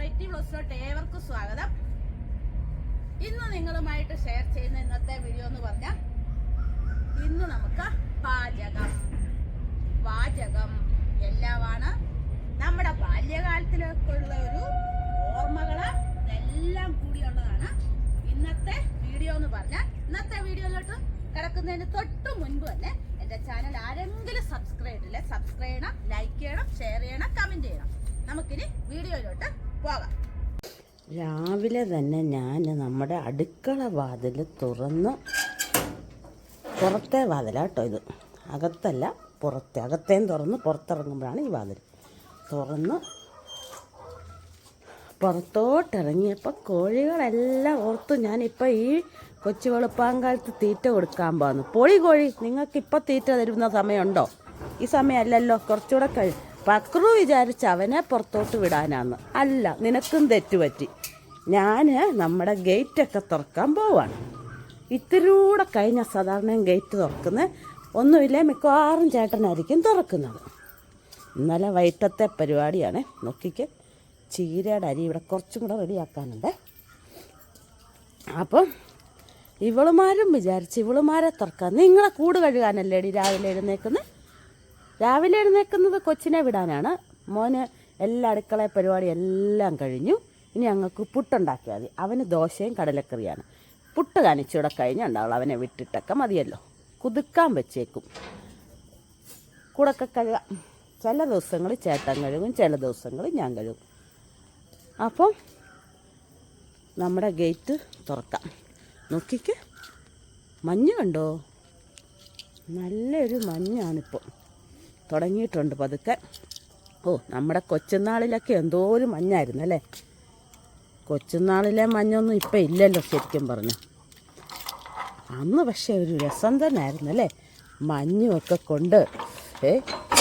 വൈറ്റി വ്ലോഗ്സിലോട്ട് ഏവർക്കും സ്വാഗതം. ഇന്ന് നിങ്ങളുമായിട്ട് ഷെയർ ചെയ്യുന്ന ഇന്നത്തെ വീഡിയോ എന്ന് പറഞ്ഞാൽ ഇന്ന് നമുക്ക് വാചകം എല്ലാമാണ്. നമ്മുടെ ബാല്യകാലത്തിലേക്കുള്ള ഒരു ഓർമ്മകള് എല്ലാം കൂടിയുള്ളതാണ് ഇന്നത്തെ വീഡിയോ എന്ന് പറഞ്ഞാൽ. ഇന്നത്തെ വീഡിയോയിലോട്ട് കിടക്കുന്നതിന് തൊട്ട് മുൻപ് തന്നെ എൻ്റെ ചാനൽ ആരെങ്കിലും സബ്സ്ക്രൈബ് ചെയ്യണം, ലൈക്ക് ചെയ്യണം, ഷെയർ ചെയ്യണം, കമന്റ് ചെയ്യണം. നമുക്കിനി വീഡിയോയിലോട്ട് പോകാം. രാവിലെ തന്നെ ഞാൻ നമ്മുടെ അടുക്കള വാതിൽ തുറന്ന്, പുറത്തെ വാതിലാട്ടോ ഇത്, അകത്തല്ല പുറത്തെ, അകത്തേം തുറന്ന് പുറത്തിറങ്ങുമ്പോഴാണ് ഈ വാതിൽ തുറന്ന് പുറത്തോട്ടിറങ്ങിയപ്പോൾ കോഴികളെല്ലാം ഓർത്തു ഞാനിപ്പോൾ ഈ കൊച്ചു വെളുപ്പാങ്കാലത്ത് തീറ്റ കൊടുക്കാൻ പോകുന്നു. കോഴി നിങ്ങൾക്കിപ്പോൾ തീറ്റ തരുന്ന സമയമുണ്ടോ? ഈ സമയമല്ലല്ലോ, കുറച്ചുകൂടെ കഴിയും. പക്രു വിചാരിച്ച് അവനെ പുറത്തോട്ട് വിടാനാന്ന്. അല്ല, നിനക്കും തെറ്റുപറ്റി. ഞാൻ നമ്മുടെ ഗേറ്റൊക്കെ തുറക്കാൻ പോവാണ്. ഇത്തിരൂടെ കഴിഞ്ഞ സാധാരണ ഗേറ്റ് തുറക്കുന്നത് ഒന്നുമില്ല, മിക്കവാറും ചേട്ടനായിരിക്കും തുറക്കുന്നത്. ഇന്നലെ വൈകിട്ടത്തെ പരിപാടിയാണ്. നോക്കിക്ക്, ചീരയുടെ അരി ഇവിടെ കുറച്ചും കൂടെ റെഡിയാക്കാനുണ്ട്. അപ്പം ഇവളുമാരും വിചാരിച്ച് ഇവളുമാരെ തുറക്കാൻ. നിങ്ങളെ കൂട് കഴുകാനല്ലേ രാവിലെ എഴുന്നേക്കുന്നത് കൊച്ചിനെ വിടാനാണ്. മോന് എല്ലാ അടുക്കള പരിപാടി എല്ലാം കഴിഞ്ഞു. ഇനി ഞങ്ങൾക്ക് പുട്ടുണ്ടാക്കിയാൽ മതി. അവന് ദോശയും കടലക്കറിയാണ്. പുട്ട് കാണിച്ചൂടെ കഴിഞ്ഞുണ്ടാവുള്ളൂ. അവനെ വിട്ടിട്ടൊക്കെ മതിയല്ലോ. കുതുക്കാൻ വെച്ചേക്കും. കൂടൊക്കെ കഴുകാം. ചില ദിവസങ്ങളിൽ ചേട്ടൻ കഴുകും, ചില ദിവസങ്ങളിൽ ഞാൻ കഴുകും. അപ്പം നമ്മുടെ ഗേറ്റ് തുറക്കാം. നോക്കിക്ക്, മഞ്ഞ് കണ്ടോ? നല്ലൊരു മഞ്ഞാണിപ്പോൾ തുടങ്ങിയിട്ടുണ്ട് പതുക്കെ. നമ്മുടെ കൊച്ചുനാളിലൊക്കെ എന്തോ ഒരു മഞ്ഞായിരുന്നു അല്ലേ? കൊച്ചുനാളിലെ മഞ്ഞൊന്നും ഇപ്പം ഇല്ലല്ലോ ശരിക്കും പറഞ്ഞു. അന്ന് പക്ഷേ ഒരു രസം തന്നെ ആയിരുന്നു അല്ലേ? മഞ്ഞുമൊക്കെ കൊണ്ട്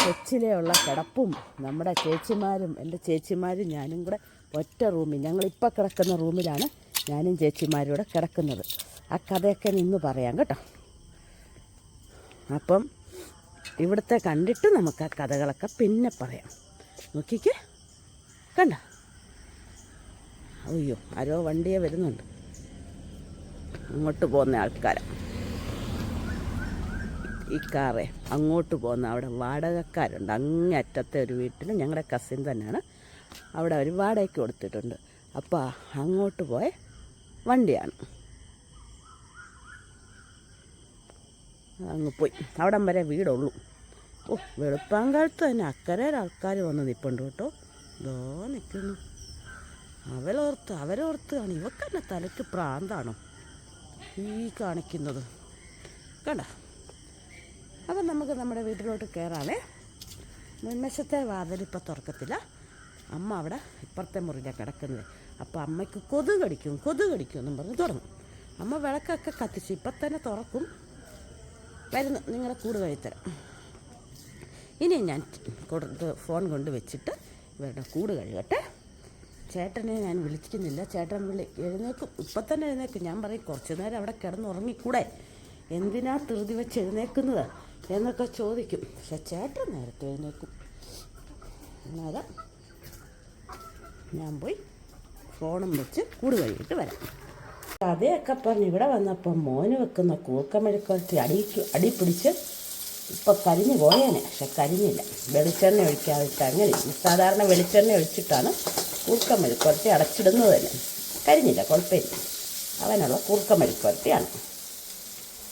കൊച്ചിലെയുള്ള കിടപ്പും, നമ്മുടെ ചേച്ചിമാരും, എൻ്റെ ചേച്ചിമാരും ഞാനും കൂടെ ഒറ്റ റൂമിൽ, ഞങ്ങളിപ്പോൾ കിടക്കുന്ന റൂമിലാണ് ഞാനും ചേച്ചിമാരും കൂടെ കിടക്കുന്നത്. ആ കഥയൊക്കെ നിന്ന് പറയാം കേട്ടോ. അപ്പം ഇവിടുത്തെ കണ്ടിട്ട് നമുക്ക് ആ കഥകളൊക്കെ പിന്നെ പറയാം. നോക്കിക്ക്, കണ്ട? അയ്യോ, ആരോ വണ്ടിയെ വരുന്നുണ്ട്. അങ്ങോട്ട് പോകുന്ന ആൾക്കാരാണ് ഈ കാറേ. അങ്ങോട്ട് പോകുന്ന അവിടെ വാടകക്കാരുണ്ട്. അങ്ങേ അറ്റത്തെ ഒരു വീട്ടിൽ ഞങ്ങളുടെ കസിൻ തന്നെയാണ്. അവിടെ ഒരു വാടകയ്ക്ക് കൊടുത്തിട്ടുണ്ട്. അപ്പോൾ അങ്ങോട്ട് പോയ വണ്ടിയാണ്. അങ്ങ് പോയി. അവിടം വരെ വീടുള്ളൂ. വെളുപ്പാങ്കാലത്ത് തന്നെ അക്കരെ ആൾക്കാർ വന്ന് നിൽപ്പുണ്ട് കേട്ടോ. ഇതോ നിൽക്കുന്നു. അവരോർത്താണ്. ഇവക്കെന്നെ തലയ്ക്ക് പ്രാന്താണോ ഈ കാണിക്കുന്നത്? കണ്ട. അപ്പം നമുക്ക് നമ്മുടെ വീട്ടിലോട്ട് കയറാവേ. മുൻവശത്തെ വാതിലിപ്പോൾ തുറക്കത്തില്ല. അമ്മ അവിടെ ഇപ്പുറത്തെ മുറിയിലാണ് കിടക്കുന്നത്. അപ്പോൾ അമ്മയ്ക്ക് കൊതുക് കടിക്കും എന്നും പറഞ്ഞ് തുടങ്ങും. അമ്മ വിളക്കൊക്കെ കത്തിച്ച് ഇപ്പം തന്നെ തുറക്കും. വരുന്നു, നിങ്ങളെ കൂട് കഴിത്തരാം. ഇനി ഞാൻ ഫോൺ കൊണ്ട് വെച്ചിട്ട് ഇവരുടെ കൂട് കഴുകട്ടെ. ചേട്ടനെ ഞാൻ വിളിക്കുന്നില്ല. ചേട്ടൻ എഴുന്നേക്കും, ഇപ്പം തന്നെ എഴുന്നേക്കും. ഞാൻ പറയും കുറച്ച് നേരം അവിടെ കിടന്നുറങ്ങിക്കൂടെ, എന്തിനാ ധൃതി വെച്ച് എഴുന്നേക്കുന്നത് എന്നൊക്കെ ചോദിക്കും. പക്ഷെ ചേട്ടൻ നേരത്തെ എഴുന്നേക്കും. അന്നേരം ഞാൻ പോയി ഫോണും വെച്ച് കൂട് കഴുകിയിട്ട് വരാം. കഥയൊക്കെ പറഞ്ഞ് ഇവിടെ വന്നപ്പോൾ മോന് വെക്കുന്ന കൂർക്കമെഴുക്കുവരട്ടി അടി പിടിച്ച് ഇപ്പോൾ കരിഞ്ഞു പോയേനെ. പക്ഷെ കരിഞ്ഞില്ല. വെളിച്ചെണ്ണ ഒഴിക്കാതിട്ട് അങ്ങനെ. സാധാരണ വെളിച്ചെണ്ണ ഒഴിച്ചിട്ടാണ് കൂർക്കമെഴുക്കുവരട്ടി അടച്ചിടുന്നത് തന്നെ. കരിഞ്ഞില്ല, കുഴപ്പമില്ല. അവനുള്ള കൂർക്കമെഴുക്കുവരട്ടിയാണ്.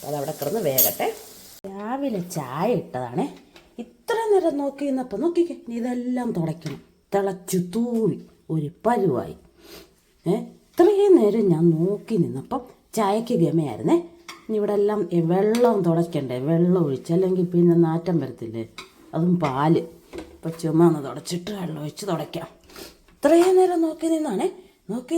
അതവിടെ കിടന്ന് വേകട്ടെ. രാവിലെ ചായ ഇട്ടതാണേ. ഇത്ര നേരം നോക്കി നിന്നപ്പോൾ നോക്കിക്കേ, ഇതെല്ലാം തുടയ്ക്കണം. തിളച്ചു തൂവി ഒരു പരുവായി. ഇത്രയും നേരം ഞാൻ നോക്കി നിന്നപ്പം ചായക്ക് ഗമയായിരുന്നേ. ഇനി ഇവിടെ എല്ലാം വെള്ളം തുടയ്ക്കണ്ടേ, വെള്ളം ഒഴിച്ച്, അല്ലെങ്കിൽ പിന്നെ നാറ്റം വരത്തില്ലേ, അതും പാല്. ഇപ്പം ചുമന്ന് തുടച്ചിട്ട് വെള്ളം ഒഴിച്ച് തുടയ്ക്കാം. ഇത്രയും നേരം നോക്കി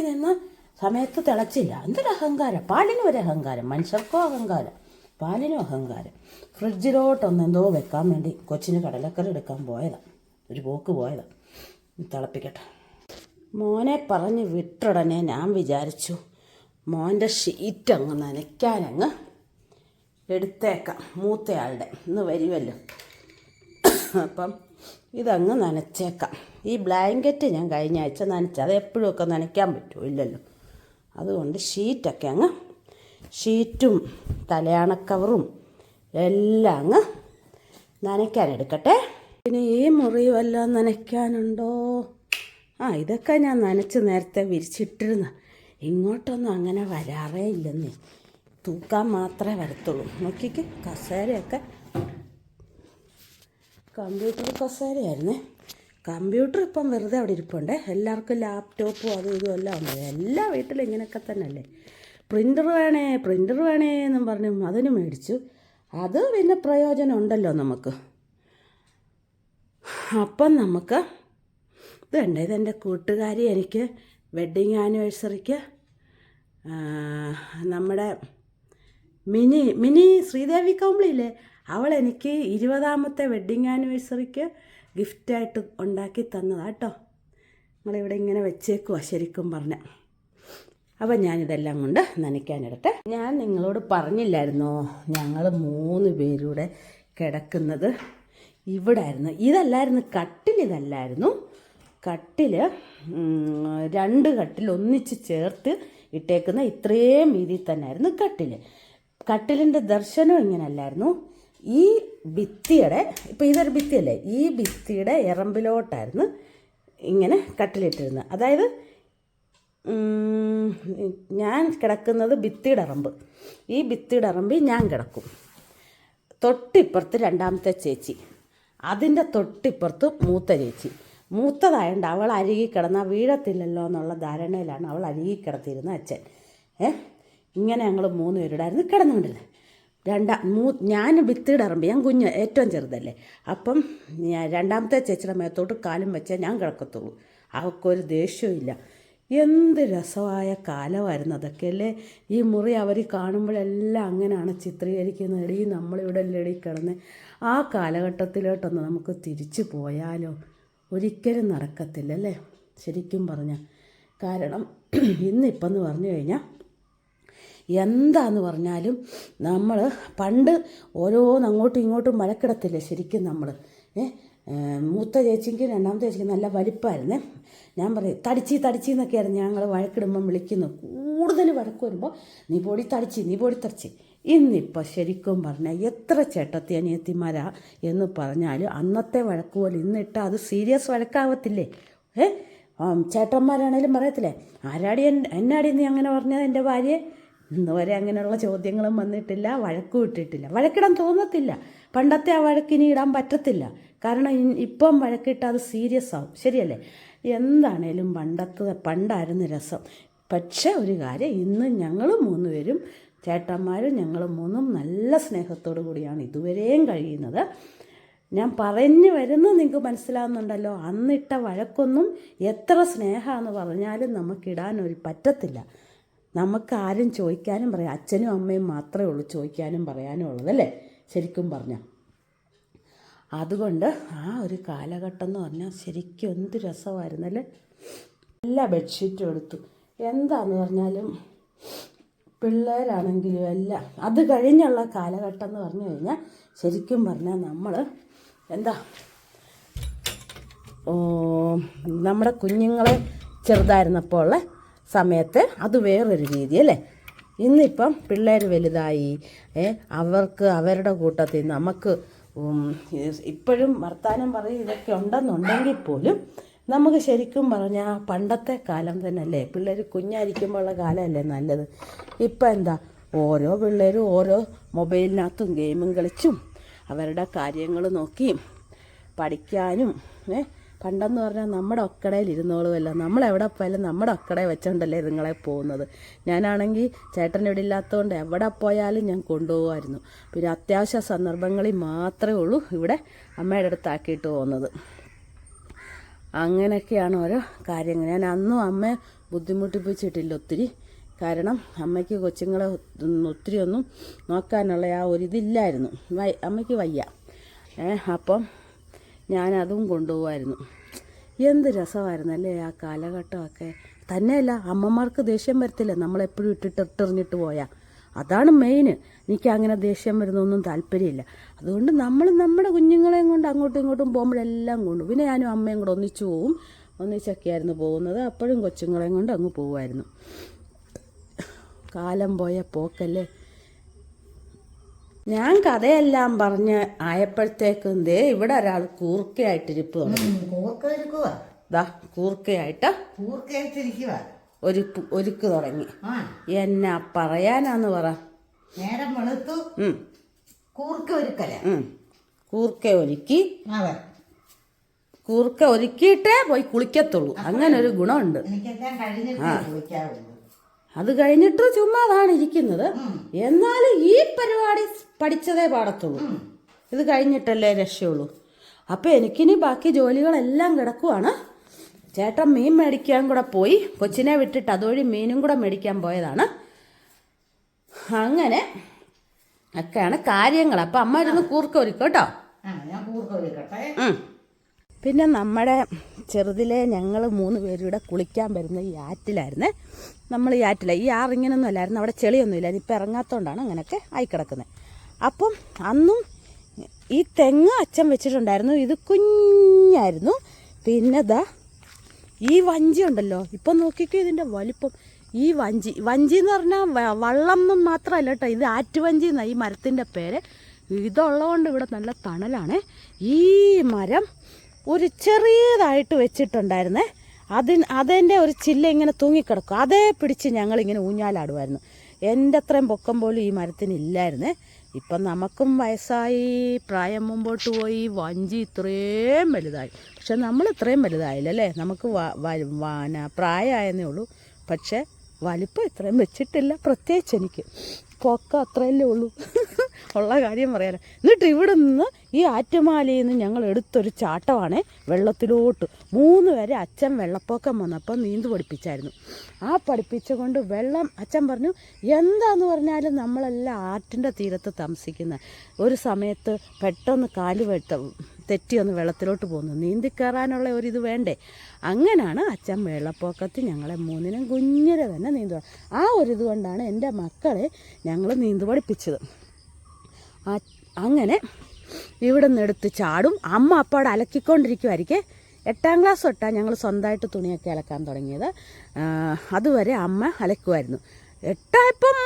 നിന്ന സമയത്ത് തിളച്ചില്ല. എന്തൊരു അഹങ്കാരം! പാലിനും ഒരു അഹങ്കാരം, മനുഷ്യർക്കോ അഹങ്കാരം, പാലിനും അഹങ്കാരം. ഫ്രിഡ്ജിലോട്ടൊന്ന് എന്തോ വെക്കാൻ വേണ്ടി കൊച്ചിന് കടലക്കറി എടുക്കാൻ പോയതാണ്. ഒരു പോക്ക് പോയതാണ്. തിളപ്പിക്കട്ടെ. മോനെ പറഞ്ഞ് വിട്ടുടനെ ഞാൻ വിചാരിച്ചു മോൻ്റെ ഷീറ്റ് അങ്ങ് നനയ്ക്കാനങ്ങ് എടുത്തേക്കാം. മൂത്തയാളുടെ ഇന്ന് വരുമല്ലോ. അപ്പം ഇതങ്ങ് നനച്ചേക്കാം. ഈ ബ്ലാങ്കറ്റ് ഞാൻ കഴിഞ്ഞ ആഴ്ച നനച്ചു. അത് എപ്പോഴും ഒക്കെ നനയ്ക്കാൻ പറ്റുമോ? ഇല്ലല്ലോ. അതുകൊണ്ട് ഷീറ്റൊക്കെ അങ്ങ് ഷീറ്റും തലയാണക്കവറും എല്ലാം അങ്ങ് നനയ്ക്കാനെടുക്കട്ടെ. പിന്നെ ഈ മുറി വല്ലതും നനയ്ക്കാനുണ്ടോ? ഇതൊക്കെ ഞാൻ നനച്ച് നേരത്തെ വിരിച്ചിട്ടിരുന്ന. ഇങ്ങോട്ടൊന്നും അങ്ങനെ വരാറേ ഇല്ലെന്നേ. തൂക്കാൻ മാത്രമേ വരത്തുള്ളൂ. നോക്കിക്ക്, കസേരയൊക്കെ കമ്പ്യൂട്ടർ കസേരയായിരുന്നേ. കമ്പ്യൂട്ടർ ഇപ്പം വെറുതെ അവിടെ ഇരിപ്പുണ്ടേ. എല്ലാവർക്കും ലാപ്ടോപ്പും അതും ഇതും എല്ലാം ഉണ്ട്. എല്ലാ വീട്ടിലും ഇങ്ങനെയൊക്കെ തന്നെയല്ലേ. പ്രിൻ്റർ വേണേ എന്നും പറഞ്ഞു അതിന് മേടിച്ചു. അത് പിന്നെ പ്രയോജനം ഉണ്ടല്ലോ നമുക്ക്. അപ്പം നമുക്ക് ഇതുണ്ട്. ഇതെൻ്റെ കൂട്ടുകാരി എനിക്ക് വെഡ്ഡിങ് ആനിവേഴ്സറിക്ക് നമ്മുടെ മിനി ശ്രീദേവി കൗമ്പിളിയില്ലേ, അവൾ എനിക്ക് 20ാമത്തെ വെഡ്ഡിങ് ആനിവേഴ്സറിക്ക് ഗിഫ്റ്റായിട്ട് ഉണ്ടാക്കി തന്നതാണ് കേട്ടോ. നമ്മളിവിടെ ഇങ്ങനെ വെച്ചേക്കുവാ ശരിക്കും പറഞ്ഞാൽ. അപ്പം ഞാനിതെല്ലാം കൊണ്ട് നനയ്ക്കാനിടട്ടെ. ഞാൻ നിങ്ങളോട് പറഞ്ഞില്ലായിരുന്നോ ഞങ്ങൾ 3 പേരൂടെ കിടക്കുന്നത് ഇവിടെ ആയിരുന്നു. ഇതല്ലായിരുന്നു കട്ടിൽ. ഇതല്ലായിരുന്നു കട്ടിൽ. 2 കട്ടിൽ ഒന്നിച്ച് ചേർത്ത് ഇട്ടേക്കുന്ന ഇത്രയും വീതിയിൽ തന്നെയായിരുന്നു കട്ടിൽ. കട്ടിലിൻ്റെ ദർശനം ഇങ്ങനല്ലായിരുന്നു. ഈ ഭിത്തിയുടെ, ഇപ്പോൾ ഇതൊരു ഭിത്തിയല്ലേ, ഈ ഭിത്തിയുടെ എറമ്പിലോട്ടായിരുന്നു ഇങ്ങനെ കട്ടിലിട്ടിരുന്നത്. അതായത് ഞാൻ കിടക്കുന്നത് ഭിത്തിയുടെ എറമ്പ്. ഈ ഭിത്തിയുടെ എറമ്പിൽ ഞാൻ കിടക്കും. തൊട്ടിപ്പുറത്ത് 2ാമത്തെ ചേച്ചി, അതിൻ്റെ തൊട്ടിപ്പുറത്ത് മൂത്ത ചേച്ചി. മൂത്തതായതുകൊണ്ട് അവൾ അരികി കിടന്നാൽ വീഴത്തില്ലല്ലോ എന്നുള്ള ധാരണയിലാണ് അവൾ അരികി കിടത്തിയിരുന്ന അച്ഛൻ. ഇങ്ങനെ ഞങ്ങൾ 3 പേരുടായിരുന്നു കിടന്നുകൊണ്ടിരുന്നത്. ഞാൻ ഭിത്തിയുടെ ഇറമ്പി, ഞാൻ കുഞ്ഞ് ഏറ്റവും ചെറുതല്ലേ. അപ്പം 2ാമത്തെ ചേച്ചിയുടെ മേത്തോട്ട് കാലും വെച്ചാൽ ഞാൻ കിടക്കത്തുള്ളൂ. അവൾക്കൊരു ദേഷ്യമില്ല. എന്ത് രസമായ കാലമായിരുന്നു അതൊക്കെ അല്ലേ. ഈ മുറി അവർ കാണുമ്പോഴെല്ലാം അങ്ങനെയാണ് ചിത്രീകരിക്കുന്നത്. എടീ നമ്മളിവിടെ എല്ലടി കിടന്ന് ആ കാലഘട്ടത്തിലോട്ടൊന്ന് നമുക്ക് തിരിച്ചു പോയാലോ? ഒരിക്കലും നടക്കത്തില്ല അല്ലേ ശരിക്കും പറഞ്ഞാൽ. കാരണം ഇന്നിപ്പം എന്ന് പറഞ്ഞു കഴിഞ്ഞാൽ എന്താന്ന് പറഞ്ഞാലും നമ്മൾ പണ്ട് ഓരോന്ന് അങ്ങോട്ടും ഇങ്ങോട്ടും വഴക്കിടത്തില്ലേ ശരിക്കും നമ്മൾ. മൂത്ത ചേച്ചിക്കും 2ാമത്തെ ചേച്ചിക്കും നല്ല വലിപ്പമായിരുന്നേ. ഞാൻ പറയും തടിച്ചി എന്നൊക്കെയായിരുന്നു ഞങ്ങൾ വഴക്കിടുമ്പം വിളിക്കുന്നു. കൂടുതൽ വഴക്ക് വരുമ്പോൾ നീ പൊടി തടിച്ചി. ഇന്നിപ്പോൾ ശരിക്കും പറഞ്ഞാൽ എത്ര ചേട്ടത്തി അനിയത്തിമാരാ എന്ന് പറഞ്ഞാലും അന്നത്തെ വഴക്ക് പോലെ ഇന്നിട്ട് അത് സീരിയസ് വഴക്കാവത്തില്ലേ? ചേട്ടന്മാരാണേലും പറയത്തില്ലേ ആരാടി എന്നാടി നീ അങ്ങനെ പറഞ്ഞത് എൻ്റെ ഭാര്യയെ? ഇന്ന് വരെ അങ്ങനെയുള്ള ചോദ്യങ്ങളും വന്നിട്ടില്ല, വഴക്കും ഇട്ടിട്ടില്ല. വഴക്കിടാൻ തോന്നത്തില്ല. പണ്ടത്തെ ആ വഴക്കിനി ഇടാൻ പറ്റത്തില്ല. കാരണം ഇപ്പം വഴക്കിട്ട് അത് സീരിയസ് ആവും. ശരിയല്ലേ? എന്താണേലും പണ്ടായിരുന്നു രസം. പക്ഷേ ഒരു കാര്യം, ഇന്ന് ഞങ്ങൾ 3 പേരും ചേട്ടന്മാരും ഞങ്ങൾ 3ഉം നല്ല സ്നേഹത്തോടു കൂടിയാണ് ഇതുവരെയും കഴിയുന്നത്. ഞാൻ പറഞ്ഞു വരുന്നത് നിങ്ങൾക്ക് മനസ്സിലാവുന്നുണ്ടല്ലോ. അന്നിട്ട വഴക്കൊന്നും എത്ര സ്നേഹമാണെന്ന് പറഞ്ഞാലും നമുക്കിടാനൊരു പറ്റത്തില്ല. നമുക്ക് ആരും ചോദിക്കാനും പറയാം, അച്ഛനും അമ്മയും മാത്രമേ ഉള്ളൂ ചോദിക്കാനും പറയാനും ഉള്ളതല്ലേ ശരിക്കും പറഞ്ഞാൽ. അതുകൊണ്ട് ആ ഒരു കാലഘട്ടം എന്ന് പറഞ്ഞാൽ ശരിക്കും എന്ത് രസമായിരുന്നല്ലേ. എല്ലാ ബെഡ്ഷീറ്റും എടുത്തു. എന്താന്ന് പറഞ്ഞാലും പിള്ളേരാണെങ്കിലും എല്ലാം അത് കഴിഞ്ഞുള്ള കാലഘട്ടം എന്ന് പറഞ്ഞു കഴിഞ്ഞാൽ ശരിക്കും പറഞ്ഞാൽ നമ്മൾ നമ്മുടെ കുഞ്ഞുങ്ങളെ ചെറുതായിരുന്നപ്പോൾ ഉള്ള സമയത്ത് അത് വേറൊരു രീതി അല്ലേ. ഇന്നിപ്പം പിള്ളേർ വലുതായി, അവർക്ക് അവരുടെ കൂട്ടത്തിൽ നമുക്ക് ഇപ്പോഴും വർത്താനം പറയും ഇതൊക്കെ ഉണ്ടെന്നുണ്ടെങ്കിൽ പോലും നമുക്ക് ശരിക്കും പറഞ്ഞാൽ പണ്ടത്തെ കാലം തന്നെ അല്ലേ. പിള്ളേർ കുഞ്ഞായിരിക്കുമ്പോഴുള്ള കാലമല്ലേ നല്ലത്. ഇപ്പം ഓരോ പിള്ളേരും ഓരോ മൊബൈലിനകത്തും ഗെയിമും കളിച്ചും അവരുടെ കാര്യങ്ങൾ നോക്കിയും പഠിക്കാനും. പണ്ടെന്ന് പറഞ്ഞാൽ നമ്മുടെ ഒക്കടയിൽ ഇരുന്നോളുമല്ല, നമ്മളെവിടെ പോയാലും നമ്മുടെ ഒക്കടയിൽ വെച്ചോണ്ടല്ലേ ഇതുങ്ങളെ പോകുന്നത്. ഞാനാണെങ്കിൽ ചേട്ടൻ ഇവിടെ ഇല്ലാത്തതുകൊണ്ട് എവിടെ പോയാലും ഞാൻ കൊണ്ടുപോകുമായിരുന്നു. പിന്നെ അത്യാവശ്യ സന്ദർഭങ്ങളിൽ മാത്രമേ ഉള്ളൂ ഇവിടെ അമ്മയുടെ അടുത്താക്കിയിട്ട് പോകുന്നത്. അങ്ങനെയൊക്കെയാണ് ഓരോ കാര്യങ്ങൾ. ഞാൻ അന്നും അമ്മയെ ബുദ്ധിമുട്ടിപ്പിച്ചിട്ടില്ല ഒത്തിരി. കാരണം അമ്മയ്ക്ക് കൊച്ചുങ്ങളെ ഒത്തിരി ഒന്നും നോക്കാനുള്ള ആ ഒരിതില്ലായിരുന്നു. അമ്മയ്ക്ക് വയ്യ. അപ്പം ഞാനതും കൊണ്ടുപോകുമായിരുന്നു. എന്ത് രസമായിരുന്നല്ലേ ആ കാലഘട്ടമൊക്കെ. തന്നെയല്ല, അമ്മമാർക്ക് ദേഷ്യം വരത്തില്ല നമ്മളെപ്പോഴും ഇട്ടെറിഞ്ഞിട്ട് പോയാൽ. അതാണ് മെയിൻ. എനിക്ക് അങ്ങനെ ദേഷ്യം വരുന്നൊന്നും താല്പര്യമില്ല. അതുകൊണ്ട് നമ്മൾ നമ്മുടെ കുഞ്ഞുങ്ങളെയും കൊണ്ട് അങ്ങോട്ടും ഇങ്ങോട്ടും പോകുമ്പോഴെല്ലാം കൊണ്ടു. പിന്നെ ഞാനും അമ്മയും കൂടെ ഒന്നിച്ചു പോവും. ഒന്നിച്ചൊക്കെയായിരുന്നു പോകുന്നത്. അപ്പോഴും കൊച്ചുങ്ങളെയും കൊണ്ട് അങ്ങ് പോകുമായിരുന്നു. കാലം പോയ പോക്കല്ലേ. ഞാൻ കഥയെല്ലാം പറഞ്ഞ് ആയപ്പോഴത്തേക്കും ദേ ഇവിടെ ഒരാൾ കൂർക്കയായിട്ടിരിപ്പ് തുടങ്ങി. കൂർക്കയായിട്ട് ഒരുക്ക് തുടങ്ങി. എന്നാ പറയാനാന്ന് പറ. നേരം വെളുത്തു കൂർക്ക ഒരുക്കി കൂർക്ക ഒരുക്കിയിട്ടേ പോയി കുളിക്കത്തുള്ളൂ. അങ്ങനെ ഒരു ഗുണമുണ്ട്. അത് കഴിഞ്ഞിട്ട് ചുമ്മാതാണ് ഇരിക്കുന്നത്. എന്നാലും ഈ പരിപാടി പഠിച്ചതേ പാടത്തുള്ളൂ. ഇത് കഴിഞ്ഞിട്ടല്ലേ രക്ഷയുള്ളൂ. അപ്പം എനിക്കിനി ബാക്കി ജോലികളെല്ലാം കിടക്കുവാണ്. ചേട്ടൻ മീൻ മേടിക്കാൻ കൂടെ പോയി. കൊച്ചിനെ വിട്ടിട്ട് അതുവഴി മീനും കൂടെ മേടിക്കാൻ പോയതാണ്. അങ്ങനെ ഒക്കെയാണ് കാര്യങ്ങൾ. അപ്പം അമ്മ ഇരുന്ന് കൂർക്ക ഒരുക്കും കേട്ടോ. പിന്നെ നമ്മുടെ ചെറുതിലെ ഞങ്ങൾ 3 പേരും ഇവിടെ കുളിക്കാൻ വരുന്ന ഈ ആറ്റിലായിരുന്നേ. നമ്മൾ ഈ ആറ്റില ഈ ആറിങ്ങനൊന്നും അല്ലായിരുന്നു. അവിടെ ചെളിയൊന്നുമില്ല. ഇപ്പം ഇറങ്ങാത്തതുകൊണ്ടാണ് അങ്ങനെയൊക്കെ ആയിക്കിടക്കുന്നത്. അപ്പം അന്നും ഈ തെങ്ങ് അച്ഛൻ വെച്ചിട്ടുണ്ടായിരുന്നു. ഇത് കുഞ്ഞായിരുന്നു. പിന്നെ ഈ വഞ്ചി ഉണ്ടല്ലോ. ഇപ്പം നോക്കിക്കോ ഇതിൻ്റെ വലിപ്പം. ഈ വഞ്ചി എന്ന് പറഞ്ഞാൽ വള്ളം എന്നും മാത്രമല്ല കേട്ടോ. ഇത് ആറ്റുവഞ്ചി എന്നാണ് ഈ മരത്തിൻ്റെ പേര്. ഇതുള്ളതുകൊണ്ട് ഇവിടെ നല്ല തണലാണ്. ഈ മരം ഒരു ചെറിയതായിട്ട് വെച്ചിട്ടുണ്ടായിരുന്നേ. അതിൻ്റെ ഒരു ചില്ല ഇങ്ങനെ തൂങ്ങിക്കിടക്കും. അതേ പിടിച്ച് ഞങ്ങളിങ്ങനെ ഊഞ്ഞാലാടുമായിരുന്നു. എൻ്റെ അത്രയും പൊക്കം പോലും ഈ മരത്തിന് ഇല്ലായിരുന്നേ. ഇപ്പം നമുക്കും വയസ്സായി, പ്രായം മുമ്പോട്ട് പോയി, വഞ്ചി ഇത്രയും വലുതായി. പക്ഷെ നമ്മൾ ഇത്രയും വലുതായില്ലല്ലേ. നമുക്ക് പ്രായമായെന്നേ ഉള്ളൂ. പക്ഷേ വലിപ്പം ഇത്രയും വെച്ചിട്ടില്ല. പ്രത്യേകിച്ച് എനിക്ക് പൊക്കം അത്രയല്ലേ ഉള്ളൂ. ഉള്ള കാര്യം പറയാനോ. എന്നിട്ട് ഇവിടെ നിന്ന് ഈ ആറ്റുമാലയിൽ നിന്ന് ഞങ്ങൾ എടുത്തൊരു ചാട്ടമാണേ വെള്ളത്തിലോട്ട്. 3 വരെ അച്ഛൻ വെള്ളപ്പൊക്കം വന്നപ്പോൾ നീന്ത് പഠിപ്പിച്ചായിരുന്നു. ആ പഠിപ്പിച്ച കൊണ്ട് വെള്ളം അച്ഛൻ പറഞ്ഞു എന്താന്ന് പറഞ്ഞാലും നമ്മളെല്ലാം ആറ്റിൻ്റെ തീരത്ത് താമസിക്കുന്ന ഒരു സമയത്ത് പെട്ടെന്ന് കാല് തെറ്റി ഒന്ന് വെള്ളത്തിലോട്ട് പോകുന്നു. നീന്തി കയറാനുള്ള ഒരിത് വേണ്ടേ. അങ്ങനെയാണ് അച്ഛൻ വെള്ളപ്പൊക്കത്തിൽ ഞങ്ങളെ 3നും കുഞ്ഞിരെ തന്നെ നീന്തുക. ആ ഒരിത് കൊണ്ടാണ് എൻ്റെ മക്കളെ ഞങ്ങൾ നീന്ത് പഠിപ്പിച്ചത്. അങ്ങനെ ഇവിടെ നിന്ന് എടുത്ത് ചാടും. അമ്മ അപ്പോടെ അലക്കിക്കൊണ്ടിരിക്കുമായിരിക്കേ. 8ാം ക്ലാസ് തൊട്ടാണ് ഞങ്ങൾ സ്വന്തമായിട്ട് തുണിയൊക്കെ അലക്കാൻ തുടങ്ങിയത്. അതുവരെ അമ്മ അലക്കുമായിരുന്നു. 8ആയപ്പം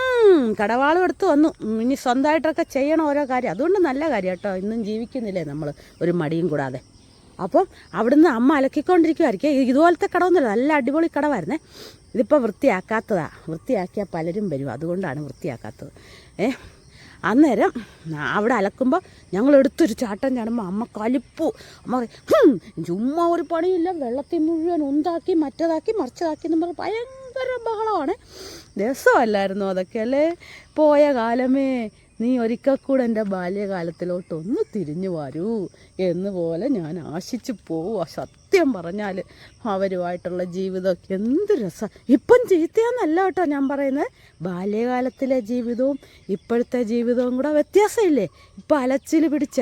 കടവാളും എടുത്ത് വന്നു. ഇനി സ്വന്തമായിട്ടൊക്കെ ചെയ്യണം ഓരോ കാര്യം. അതുകൊണ്ട് നല്ല കാര്യം കേട്ടോ. ഇന്നും ജീവിക്കുന്നില്ലേ നമ്മൾ ഒരു മടിയും കൂടാതെ. അപ്പം അവിടുന്ന് അമ്മ അലക്കിക്കൊണ്ടിരിക്കുമായിരിക്കും. ഇതുപോലത്തെ കടമൊന്നുമില്ല. നല്ല അടിപൊളി കടമായിരുന്നേ. ഇതിപ്പോൾ വൃത്തിയാക്കാത്തതാണ്. വൃത്തിയാക്കിയാൽ പലരും വരും. അതുകൊണ്ടാണ് വൃത്തിയാക്കാത്തത്. അന്നേരം അവിടെ അലക്കുമ്പോൾ ഞങ്ങൾ എടുത്തൊരു ചാട്ടം ചാടുമ്പോൾ അമ്മ കലിപ്പു. അമ്മ പറയും ചുമ്മാ ഒരു പണിയില്ല. വെള്ളത്തിൽ മുഴുവൻ ഉന്താക്കി മറ്റേതാക്കി മറിച്ചതാക്കി എന്ന് പറഞ്ഞാൽ ഭയങ്കര ബഹളമാണ്. രസമല്ലായിരുന്നു അതൊക്കെ അല്ലേ. പോയ കാലമേ നീ ഒരിക്കൽ കൂടെ എൻ്റെ ബാല്യകാലത്തിലോട്ടൊന്ന് തിരിഞ്ഞു വരൂ എന്നുപോലെ ഞാൻ ആശിച്ചു പോവുക. സത്യം പറഞ്ഞാൽ അവരുമായിട്ടുള്ള ജീവിതമൊക്കെ എന്ത് രസം. ഇപ്പം ചീത്തയാന്നല്ല കേട്ടോ ഞാൻ പറയുന്നത്. ബാല്യകാലത്തിലെ ജീവിതവും ഇപ്പോഴത്തെ ജീവിതവും കൂടെ വ്യത്യാസമില്ലേ. ഇപ്പം അലച്ചിൽ പിടിച്ച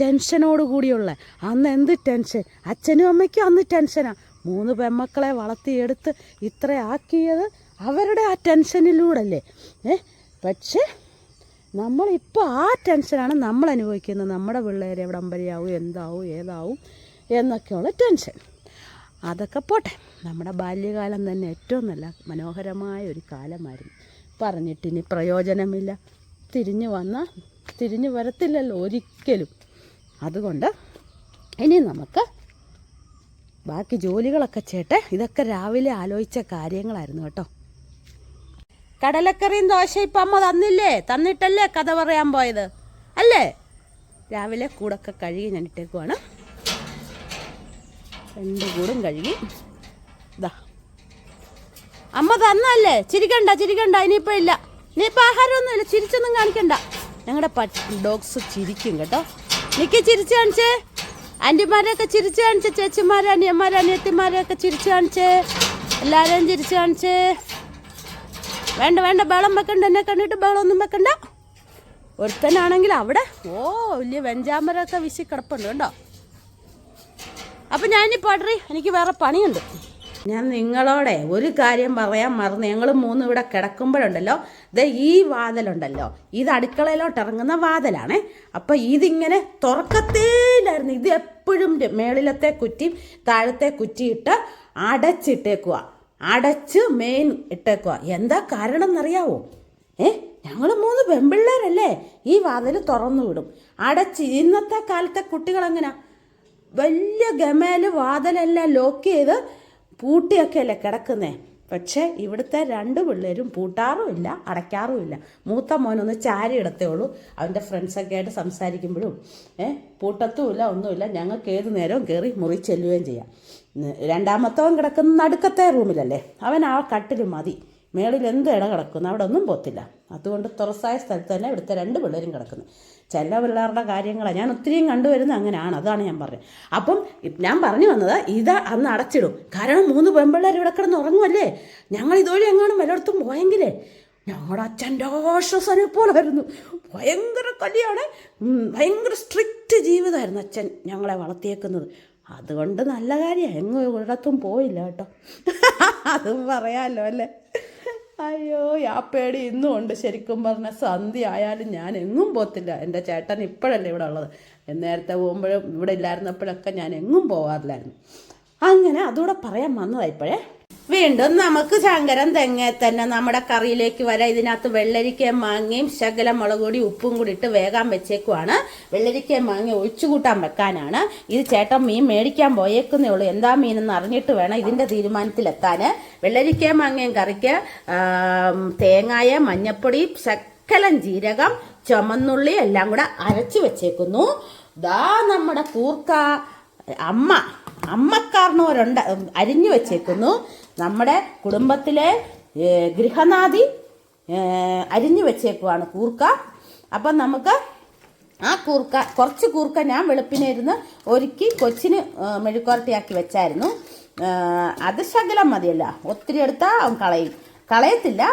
ടെൻഷനോട് കൂടിയുള്ള അന്ന് എന്ത് ടെൻഷൻ. അച്ഛനും അമ്മയ്ക്കും അന്ന് ടെൻഷനാണ്. 3 പെൺമക്കളെ വളർത്തിയെടുത്ത് ഇത്ര ആക്കിയത് അവരുടെ ആ ടെൻഷനിലൂടല്ലേ. പക്ഷേ നമ്മളിപ്പോൾ ആ ടെൻഷനാണ് നമ്മൾ അനുഭവിക്കുന്നത്. നമ്മുടെ പിള്ളേരെ എവിടം വരെയാവും, എന്താവും, ഏതാവും എന്നൊക്കെയുള്ള ടെൻഷൻ. അതൊക്കെ പോട്ടെ. നമ്മുടെ ബാല്യകാലം തന്നെ ഏറ്റവും നല്ല മനോഹരമായ ഒരു കാലമായിരുന്നു. പറഞ്ഞിട്ടിനി പ്രയോജനമില്ല. തിരിഞ്ഞു വരത്തില്ലല്ലോ ഒരിക്കലും. അതുകൊണ്ട് ഇനി നമുക്ക് ബാക്കി ജോലികളൊക്കെ ചെയ്യട്ടെ. ഇതൊക്കെ രാവിലെ ആലോചിച്ച കാര്യങ്ങളായിരുന്നു കേട്ടോ. കടലക്കറിയും ദോശ ഇപ്പം അമ്മ തന്നിട്ടല്ലേ കഥ പറയാൻ പോയത് അല്ലേ. രാവിലെ കൂടൊക്കെ കഴുകി ഞാൻ ഇട്ടേക്കുവാണ്. 2 കൂടും കഴുകി. അമ്മ തന്നല്ലേ. ചിരിക്കണ്ട. ഇനിയിപ്പോൾ ഇല്ല. ഇനിയിപ്പോൾ ആഹാരമൊന്നുമില്ല. ചിരിച്ചൊന്നും കാണിക്കണ്ട. ഞങ്ങളുടെ ഡോഗ്സ് ചിരിക്കും കേട്ടോ. എനിക്ക് ചിരിച്ചു കാണിച്ചേ. ആൻറ്റിമാരെയൊക്കെ ചിരിച്ചു കാണിച്ചേ. ചേച്ചിമാർ, അനിയന്മാർ, അനിയത്തിമാരെയൊക്കെ ചിരിച്ചു കാണിച്ചേ. എല്ലാവരെയും ചിരിച്ചു കാണിച്ചേ. വേണ്ട ബഹളം വെക്കണ്ട. എന്നെ കണ്ടിട്ട് ബഹളമൊന്നും വെക്കണ്ട. ഒരുത്തനാണെങ്കിൽ അവിടെ വലിയ വെഞ്ചാമരമൊക്കെ വിശി കിടപ്പുണ്ട് കേട്ടോ. അപ്പം ഞാനിപ്പോൾ എനിക്ക് വേറെ പണിയുണ്ട്. ഞാൻ നിങ്ങളോടെ ഒരു കാര്യം പറയാൻ മറന്നു. ഞങ്ങൾ മൂന്നും ഇവിടെ കിടക്കുമ്പോഴുണ്ടല്ലോ, ഇത് ഈ വാതിലുണ്ടല്ലോ, ഇത് അടുക്കളയിലോട്ട് ഇറങ്ങുന്ന വാതിലാണ്. അപ്പം ഇതിങ്ങനെ തുറക്കത്തേയില്ലായിരുന്നു. ഇത് എപ്പോഴും മേളിലത്തെ കുറ്റി താഴത്തെ കുറ്റിയിട്ട് അടച്ചിട്ടേക്കുക, അടച്ച് മെയിൻ ഇട്ടേക്കുക. എന്താ കാരണം എന്നറിയാവോ? ഞങ്ങൾ 3 പെൺപിള്ളേരല്ലേ, ഈ വാതിൽ തുറന്നു വിടും, അടച്ച്. ഇന്നത്തെ കാലത്തെ കുട്ടികളെങ്ങനെ വലിയ ഗമേല് വാതിലെല്ലാം ലോക്ക് ചെയ്ത് പൂട്ടിയൊക്കെ അല്ലേ കിടക്കുന്നേ. പക്ഷേ ഇവിടുത്തെ 2 പിള്ളേരും പൂട്ടാറുമില്ല, അടയ്ക്കാറുമില്ല. മൂത്ത മോനൊന്ന് ചാരി ഇടത്തേ ഉള്ളൂ. അവൻ്റെ ഫ്രണ്ട്സൊക്കെ ആയിട്ട് സംസാരിക്കുമ്പോഴും പൂട്ടത്തുമില്ല, ഒന്നുമില്ല. ഞങ്ങൾക്ക് ഏത് നേരവും കയറി മുറി ചെല്ലുകയും ചെയ്യാം. രണ്ടാമത്തവൻ കിടക്കുന്ന നടുക്കത്തെ റൂമിലല്ലേ, അവൻ ആ കട്ടിൽ മതി. മേളിൽ എന്ത് ഇട കിടക്കുന്നു, അവിടെ ഒന്നും പോത്തില്ല. അതുകൊണ്ട് തുറസായ സ്ഥലത്ത് തന്നെ ഇവിടുത്തെ 2 പിള്ളേരും കിടക്കുന്നു. ചില പിള്ളേരുടെ കാര്യങ്ങളാണ് ഞാൻ ഒത്തിരിയും കണ്ടുവരുന്നത് അങ്ങനെയാണ്. അതാണ് ഞാൻ പറഞ്ഞത്. അപ്പം ഞാൻ പറഞ്ഞു വന്നത്, ഇത് അന്ന് അടച്ചിടും. കാരണം 3 പെൺപിള്ളേർ ഇവിടെ കിടന്ന് ഉറങ്ങുമല്ലേ. ഞങ്ങൾ ഇതുവഴി എങ്ങാനും വല്ലയിടത്തും പോയെങ്കിലേ ഞങ്ങളുടെ അച്ഛൻ്റെ ആശ്വാസനെ പോലെ ആയിരുന്നു. ഭയങ്കര കലിയാണ്, ഭയങ്കര സ്ട്രിക്റ്റ് ജീവിതമായിരുന്നു അച്ഛൻ ഞങ്ങളെ വളർത്തിയേക്കുന്നത്. അതുകൊണ്ട് നല്ല കാര്യമാണ്, എങ്ങും ഒരിടത്തും പോയില്ല കേട്ടോ. അതും പറയാമല്ലോ അല്ലേ. അയ്യോ, ആ പേടി ഇന്നും ഉണ്ട്. ശരിക്കും പറഞ്ഞാൽ സന്ധ്യ ആയാലും ഞാൻ എങ്ങും പോത്തില്ല. എൻ്റെ ചേട്ടൻ ഇപ്പോഴല്ലേ ഇവിടെ ഉള്ളത്. നേരത്തെ പോകുമ്പോഴും ഇവിടെ ഇല്ലായിരുന്നപ്പോഴൊക്കെ ഞാൻ എങ്ങും പോകാറില്ലായിരുന്നു. അങ്ങനെ അതുകൂടെ പറയാൻ വന്നതായിപ്പോഴേ. വീണ്ടും നമുക്ക് ശങ്കരൻ തെങ്ങേ തന്നെ നമ്മുടെ കറിയിലേക്ക് വരാം. ഇതിനകത്ത് വെള്ളരിക്കയും മാങ്ങയും ശകലം മുളക് പൊടി ഉപ്പും കൂടി ഇട്ട് വേഗം വെച്ചേക്കുവാണ്. വെള്ളരിക്കയും മാങ്ങ ഒഴിച്ചു കൂട്ടാൻ വെക്കാനാണ്. ഇത് ചേട്ടൻ മീൻ മേടിക്കാൻ പോയേക്കുന്നേ ഉള്ളൂ. എന്താ മീനെന്ന് അറിഞ്ഞിട്ട് വേണം ഇതിൻ്റെ തീരുമാനത്തിലെത്താൻ. വെള്ളരിക്കയും മാങ്ങയും കറിക്ക് തേങ്ങായ, മഞ്ഞപ്പൊടി, ശകലം ജീരകം, ചുമന്നുള്ളി എല്ലാം കൂടെ അരച്ച് വെച്ചേക്കുന്നു. ദാ നമ്മുടെ കൂർക്ക അമ്മക്കാർന്നവരുണ്ട് അരിഞ്ഞു വെച്ചേക്കുന്നു. നമ്മുടെ കുടുംബത്തിലെ ഗൃഹനാഥി അരിഞ്ഞു വെച്ചേക്കുവാണ് കൂർക്ക. അപ്പം നമുക്ക് ആ കുറച്ച് കൂർക്ക ഞാൻ വെളുപ്പിനിരുന്ന് ഒരുക്കി കൊച്ചിന് മെഴുക്കുവരട്ടിയാക്കി വെച്ചായിരുന്നു. അത് ശകലം മതിയല്ല, ഒത്തിരി എടുത്താൽ അവൻ കളയത്തില്ല.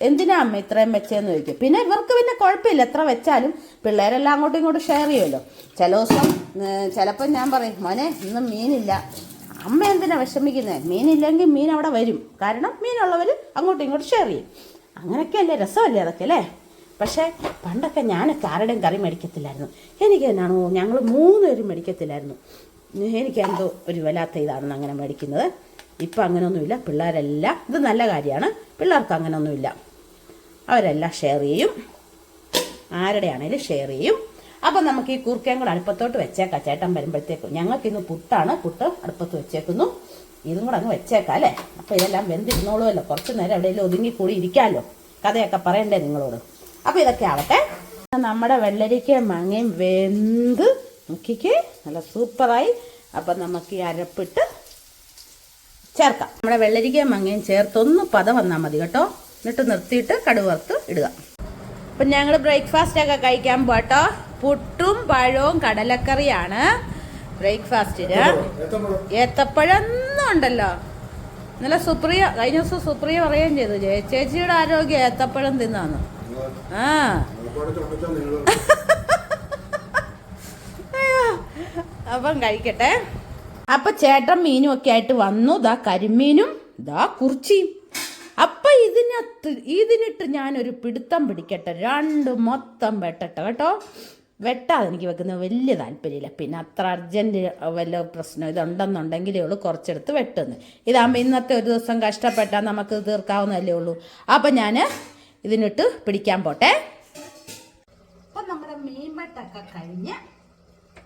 എന്തിനാ അമ്മ ഇത്രയും വെച്ചതെന്ന് ചോദിക്കും. പിന്നെ ഇവർക്ക് പിന്നെ കുഴപ്പമില്ല, എത്ര വെച്ചാലും പിള്ളേരെല്ലാം അങ്ങോട്ടും ഇങ്ങോട്ടും ഷെയർ ചെയ്യുമല്ലോ. ചില ദിവസം ചിലപ്പം ഞാൻ പറയും, മോനെ ഇന്ന് മീനില്ല. അമ്മ എന്തിനാ വിഷമിക്കുന്നത്? മീനില്ലെങ്കിൽ മീൻ അവിടെ വരും. കാരണം മീനുള്ളവർ അങ്ങോട്ടും ഇങ്ങോട്ടും ഷെയർ ചെയ്യും. അങ്ങനെയൊക്കെയല്ലേ, രസമല്ലേ അതൊക്കെ അല്ലേ. പക്ഷേ പണ്ടൊക്കെ ഞാനൊക്കെ ആരുടെയും കറി മേടിക്കത്തില്ലായിരുന്നു. എനിക്ക് എന്നാണോ ഞങ്ങൾ 3 പേരും മേടിക്കത്തില്ലായിരുന്നു. എനിക്കെന്തോ ഒരു വല്ലാത്ത ഇതാണെന്ന് അങ്ങനെ മേടിക്കുന്നത്. ഇപ്പം അങ്ങനെയൊന്നുമില്ല. പിള്ളേരെല്ലാം, ഇത് നല്ല കാര്യമാണ്, പിള്ളേർക്ക് അങ്ങനെയൊന്നുമില്ല. അവരെല്ലാം ഷെയർ ചെയ്യും, ആരുടെ ആണെങ്കിലും ഷെയർ ചെയ്യും. അപ്പം നമുക്ക് ഈ കൂർക്കയും കൂടെ അടുപ്പത്തോട്ട് വെച്ചേക്കാം. ചേട്ടൻ വരുമ്പോഴത്തേക്കും. ഞങ്ങൾക്കിന്ന് പുട്ടാണ്, പുട്ട് അടുപ്പത്ത് വെച്ചേക്കുന്നു. ഇതും കൂടെ അങ്ങ് വെച്ചേക്കാം അല്ലേ. അപ്പം ഇതെല്ലാം വെന്തിരുന്നോളുമല്ലോ. കുറച്ച് നേരം എവിടെയെങ്കിലും ഒതുങ്ങിക്കൂടി ഇരിക്കാമല്ലോ, കഥയൊക്കെ പറയണ്ടേ നിങ്ങളോട്. അപ്പം ഇതൊക്കെ ആവട്ടെ. നമ്മുടെ വെള്ളരിക്കയും മാങ്ങയും വെന്ത് നോക്കിക്കേ, നല്ല സൂപ്പറായി. അപ്പം നമുക്ക് ഈ അരപ്പിട്ട് ചേർക്കാം. നമ്മുടെ വെള്ളരിക്കയും മാങ്ങയും ചേർത്തൊന്ന് പദം വന്നാൽ മതി കേട്ടോ. എന്നിട്ട് നിർത്തിയിട്ട് കടുക് വറുത്ത് ഇടുക. അപ്പം ഞങ്ങൾ ബ്രേക്ക്ഫാസ്റ്റൊക്കെ കഴിക്കാൻ പോട്ടോ. പുട്ടും പഴവും കടലക്കറിയാണ് ബ്രേക്ക്ഫാസ്റ്റിന്. ഏത്തപ്പഴൊന്നും ഉണ്ടല്ലോ. ഇന്നലെ സുപ്രിയ, കഴിഞ്ഞ ദിവസം സുപ്രിയ പറയുകയും ചെയ്തു, ചേച്ചിയുടെ ആരോഗ്യം ഏത്തപ്പഴം തിന്നാന്ന്. അപ്പം കഴിക്കട്ടെ. അപ്പൊ ചേട്ടൻ മീനും ഒക്കെ ആയിട്ട് വന്നു. ദാ കരിമീനും ദാ കുർച്ചിയും. അപ്പൊ ഇതിനിട്ട് ഞാനൊരു പിടുത്തം പിടിക്കട്ടെ. 2 മൊത്തം വെട്ടട്ടെ കേട്ടോ. വെട്ടാതെ എനിക്ക് വെക്കുന്നത് വലിയ താല്പര്യമില്ല. പിന്നെ അത്ര അർജൻറ്റ് വല്ല പ്രശ്നം ഇതുണ്ടെന്നുണ്ടെങ്കിലേ ഉള്ളൂ കുറച്ചെടുത്ത് വെട്ടുന്നത്. ഇതാകുമ്പോൾ ഇന്നത്തെ ഒരു ദിവസം കഷ്ടപ്പെട്ടാൽ നമുക്ക് തീർക്കാവുന്നതല്ലേ ഉള്ളൂ. അപ്പം ഞാൻ ഇതിനിട്ട് പിടിക്കാൻ പോട്ടെ. അപ്പം നമ്മുടെ മീൻ വെട്ടൊക്കെ കഴിഞ്ഞ്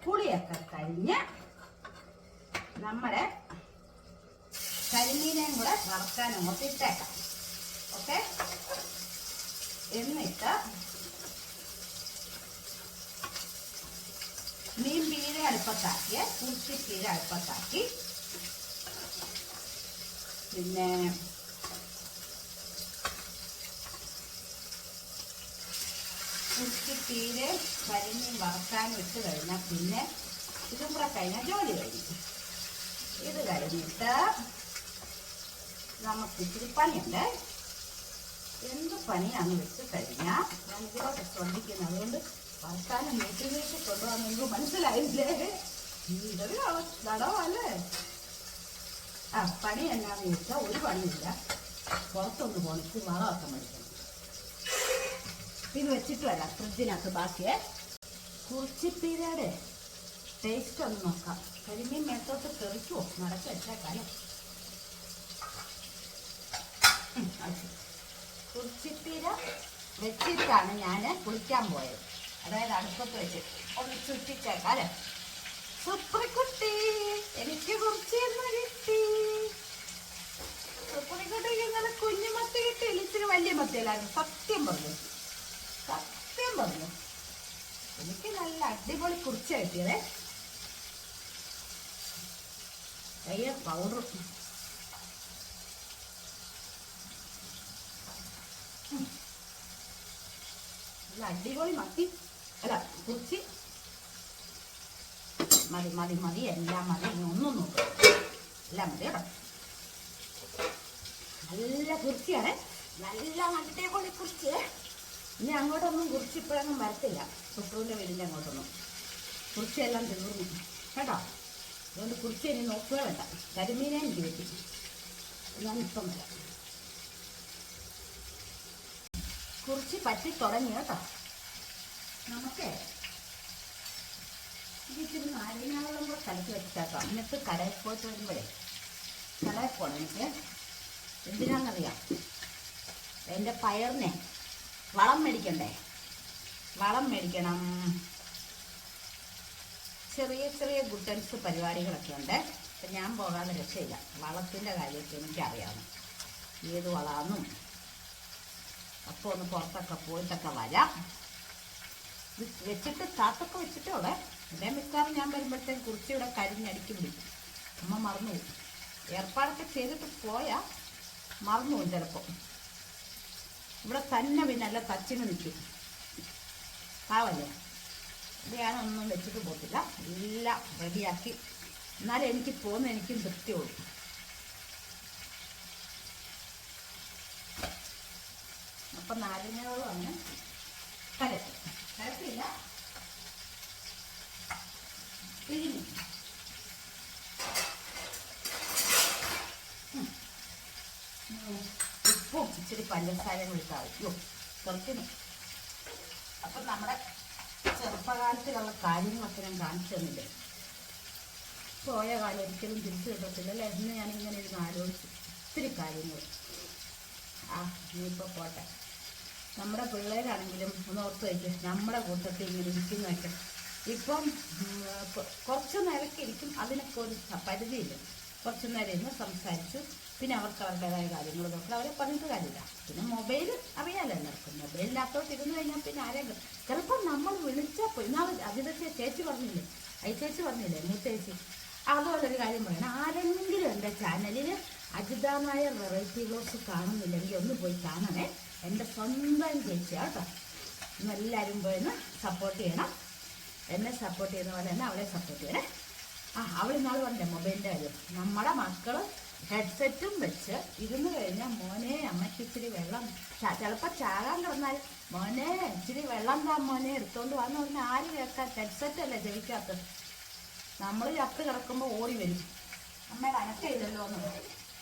പുളിയൊക്കെ കഴിഞ്ഞ് നമ്മുടെ കരിമീനെയും കൂടെ വറക്കാൻ അങ്ങോട്ട് ഇട്ടേക്കാം. ഓക്കെ, എന്നിട്ട് മീൻ പീര അടുപ്പത്താക്കി, കുറിച്ച് പീര അടുപ്പത്താക്കി, പിന്നെ കുറിച്ച് പീര കരിമീൻ വറക്കാനും ഇട്ട് കഴിഞ്ഞാൽ പിന്നെ ഇതും കൂടെ കഴിഞ്ഞാൽ ജോലി കഴിഞ്ഞു. ഇത് കഴിഞ്ഞിട്ട് നമുക്ക് ഇച്ചിരി പണിയുണ്ട്. എന്ത് പണിയാന്ന് വെച്ച് കഴിഞ്ഞാൽ ഞാൻ ഇതിലൊക്കെ ശ്രദ്ധിക്കുന്നത്. അതുകൊണ്ട് വർത്താനം നീട്ടി കൊണ്ടുപോകാൻ നിങ്ങൾക്ക് മനസ്സിലായില്ലേ? ഇതൊരു നടവല്ലേ. പണി എന്നാന്ന് ചോദിച്ചാൽ ഒരു പണിയില്ല, പുറത്തൊന്ന് പോണിച്ച് വളമൊക്കെ മേടിക്കണം. ഇത് വെച്ചിട്ട് വരാം ഫ്രിഡ്ജിനകത്ത്. ബാക്കിയെ കുറിച്ചിപ്പീരയുടെ ടേസ്റ്റ് ഒന്ന് നോക്കാം. കരിമീൻ മേത്തോട്ട് തെറിക്കുമോ നടക്കി വെച്ചേക്കാലോ. കുറിച്ചിപ്പീര വെച്ചിട്ടാണ് ഞാൻ കുളിക്കാൻ പോയത്. അതായത് അടുപ്പത്ത് വെച്ച് ഒന്ന് ചുറ്റിച്ചേക്കാലോ. സുപ്രിക്കുട്ടി എനിക്ക് കുറിച്ചൊന്ന് കിട്ടി. സുപ്രിക്കുട്ടിക്ക് ഇങ്ങനെ കുഞ്ഞു മത്തി കിട്ടിയില്ല, ഇച്ചിരി വലിയ മത്തിയിലായിരുന്നു. സത്യം പറഞ്ഞു എനിക്ക് നല്ല അടിപൊളി കുറിച്ച കിട്ടിയതേ. കയ്യ പൗഡർ നല്ല അടിപൊളി മത്തി അല്ല കുറിച്ച്. മതി മതി മതി എല്ലാം മതി. ഇനി ഒന്നും നോക്കാം, എല്ലാം മതി കേട്ടോ. നല്ല കുറിച്ചിയാണ്, നല്ല അടിപൊളി കുറിച്ച്. ഇനി അങ്ങോട്ടൊന്നും കുറിച്ച് ഇപ്പോഴൊന്നും വരത്തില്ല. സുപ്രൂവിൻ്റെ വീടിൻ്റെ അങ്ങോട്ടൊന്നും കുറിച്ചെല്ലാം തീർന്നു കേട്ടോ. അതുകൊണ്ട് കുറിച്ച് ഇനി നോക്കുക വേണ്ട. കരിമീനെ എനിക്ക് വെട്ടി ഞാനിപ്പം വരാം. കുറിച്ച് പറ്റി തുടങ്ങി കേട്ടോ. നമുക്ക് ഇച്ചിരി നാരങ്ങാവെള്ളം കൂടെ കലക്കി വെച്ചിട്ടാക്കാം. എന്നിട്ട് കടയിൽ പോയിട്ട് വരുമ്പോഴേ, കടയിൽ പോകണം എനിക്ക്. എന്തിനാണെന്നറിയാം, എൻ്റെ പയറിനെ വളം മേടിക്കണ്ടേ, വളം മേടിക്കണം. ചെറിയ ചെറിയ ഗുട്ടൻസ് പരിപാടികളൊക്കെ ഉണ്ട്. അപ്പം ഞാൻ പോകാതെ രക്ഷയില്ല. വളത്തിൻ്റെ കാര്യമൊക്കെ എനിക്കറിയാം, ഏത് വളാന്നും. അപ്പോൾ ഒന്ന് പുറത്തൊക്കെ പോയിട്ടൊക്കെ വരാം. ഇത് വെച്ചിട്ട് കാത്തൊക്കെ വെച്ചിട്ടേ ഉള്ളേ. ഇവിടെ മിക്കാറും ഞാൻ വരുമ്പോഴത്തേക്കും കുറിച്ച് ഇവിടെ കരിഞ്ഞടിക്ക് പിടിക്കും. അമ്മ മറന്നുപോകും. ഏർപ്പാടൊക്കെ ചെയ്തിട്ട് പോയാൽ മറന്നുപോകും ചിലപ്പോൾ. ഇവിടെ തന്നെ പിന്നെ അല്ല തച്ചിന് നിൽക്കും. പാവല്ലേ. ഇത് ഞാനൊന്നും വെച്ചിട്ട് പോകത്തില്ല, എല്ലാം റെഡിയാക്കി. എന്നാലും എനിക്ക് പോകുന്ന എനിക്കും തൃപ്തിയുള്ളൂ. അപ്പം നാരങ്ങകളാണ് കലക്കില്ല പിഴിഞ്ഞു. ഉപ്പും ഇച്ചിരി പഞ്ചസാരയും വിളിച്ചാൽ അയ്യോ ചെറുക്കിന്. അപ്പം നമ്മുടെ ചെറുപ്പകാലത്തിലുള്ള കാര്യങ്ങളൊക്കെ ഞാൻ കാണിച്ചു തന്നില്ലേ. പോയ കാലം ഒരിക്കലും തിരിച്ചു കിട്ടത്തില്ല അല്ലേ എന്ന് ഞാനിങ്ങനെ ഇരുന്ന് ആലോചിച്ചു ഒത്തിരി കാര്യങ്ങൾ. ഇനിയിപ്പോൾ പോട്ടെ. നമ്മുടെ പിള്ളേരാണെങ്കിലും ഒന്ന് ഓർത്ത് വയ്ക്കും, നമ്മുടെ കൂട്ടത്തിൽ ഇങ്ങനെ ഇരിക്കുന്നതൊക്കെ. ഇപ്പം കുറച്ച് നേരമൊക്കെ ഇരിക്കും, അതിനൊക്കെ ഒരു പരിധിയില്ല. കുറച്ച് നേരം ഇരുന്ന് സംസാരിച്ചു, പിന്നെ അവർക്ക് അവരുടേതായ കാര്യങ്ങൾ നോക്കണം. അവരെ പറഞ്ഞിട്ട് കാര്യമില്ല. പിന്നെ മൊബൈൽ അറിയാമല്ലോ എല്ലാവർക്കും. മൊബൈലില്ലാത്തോട്ട് ഇരുന്ന് കഴിഞ്ഞാൽ പിന്നെ ആരെങ്കിലും ചിലപ്പോൾ നമ്മൾ വിളിച്ചാൽ പോയി. എന്നാൽ അതിലൊക്കെ ചേച്ചി പറഞ്ഞില്ലേ, ചേച്ചി പറഞ്ഞില്ലേ മൂത്തേച്ചി, അതുപോലൊരു കാര്യം പറയണം. ആരെങ്കിലും എൻ്റെ ചാനലിൽ അജിത നായർ വെറൈറ്റി വ്ലോഗ്സ് കാണുന്നില്ലെങ്കിൽ ഒന്ന് പോയി കാണണേ. എൻ്റെ സ്വന്തം ചേച്ചിയാണ് കേട്ടോ. ഇന്നെല്ലാവരും പോയിന്ന് സപ്പോർട്ട് ചെയ്യണം. എന്നെ സപ്പോർട്ട് ചെയ്യുന്ന പോലെ തന്നെ അവളെ സപ്പോർട്ട് ചെയ്യണേ. അവൾ ഇന്നാൾ പറഞ്ഞേ മൊബൈലിൻ്റെ കാര്യം. നമ്മുടെ മക്കൾ ഹെഡ്സെറ്റും വെച്ച് ഇരുന്ന് കഴിഞ്ഞാൽ മോനെ അമ്മയ്ക്ക് ഇച്ചിരി വെള്ളം, ചിലപ്പോൾ ചാകാൻ കിടന്നാൽ മോനെ ഇച്ചിരി വെള്ളം താ മോനെ എടുത്തോണ്ട് വന്ന് പറഞ്ഞാൽ ആര് കേൾക്കാൻ? ഹെഡ്സെറ്റല്ലേ ചെവിക്കകത്ത്. നമ്മൾ ചത്ത് കിടക്കുമ്പോൾ ഓടി വരും, അമ്മയുടെ അനക്കയില്ലല്ലോ എന്ന്.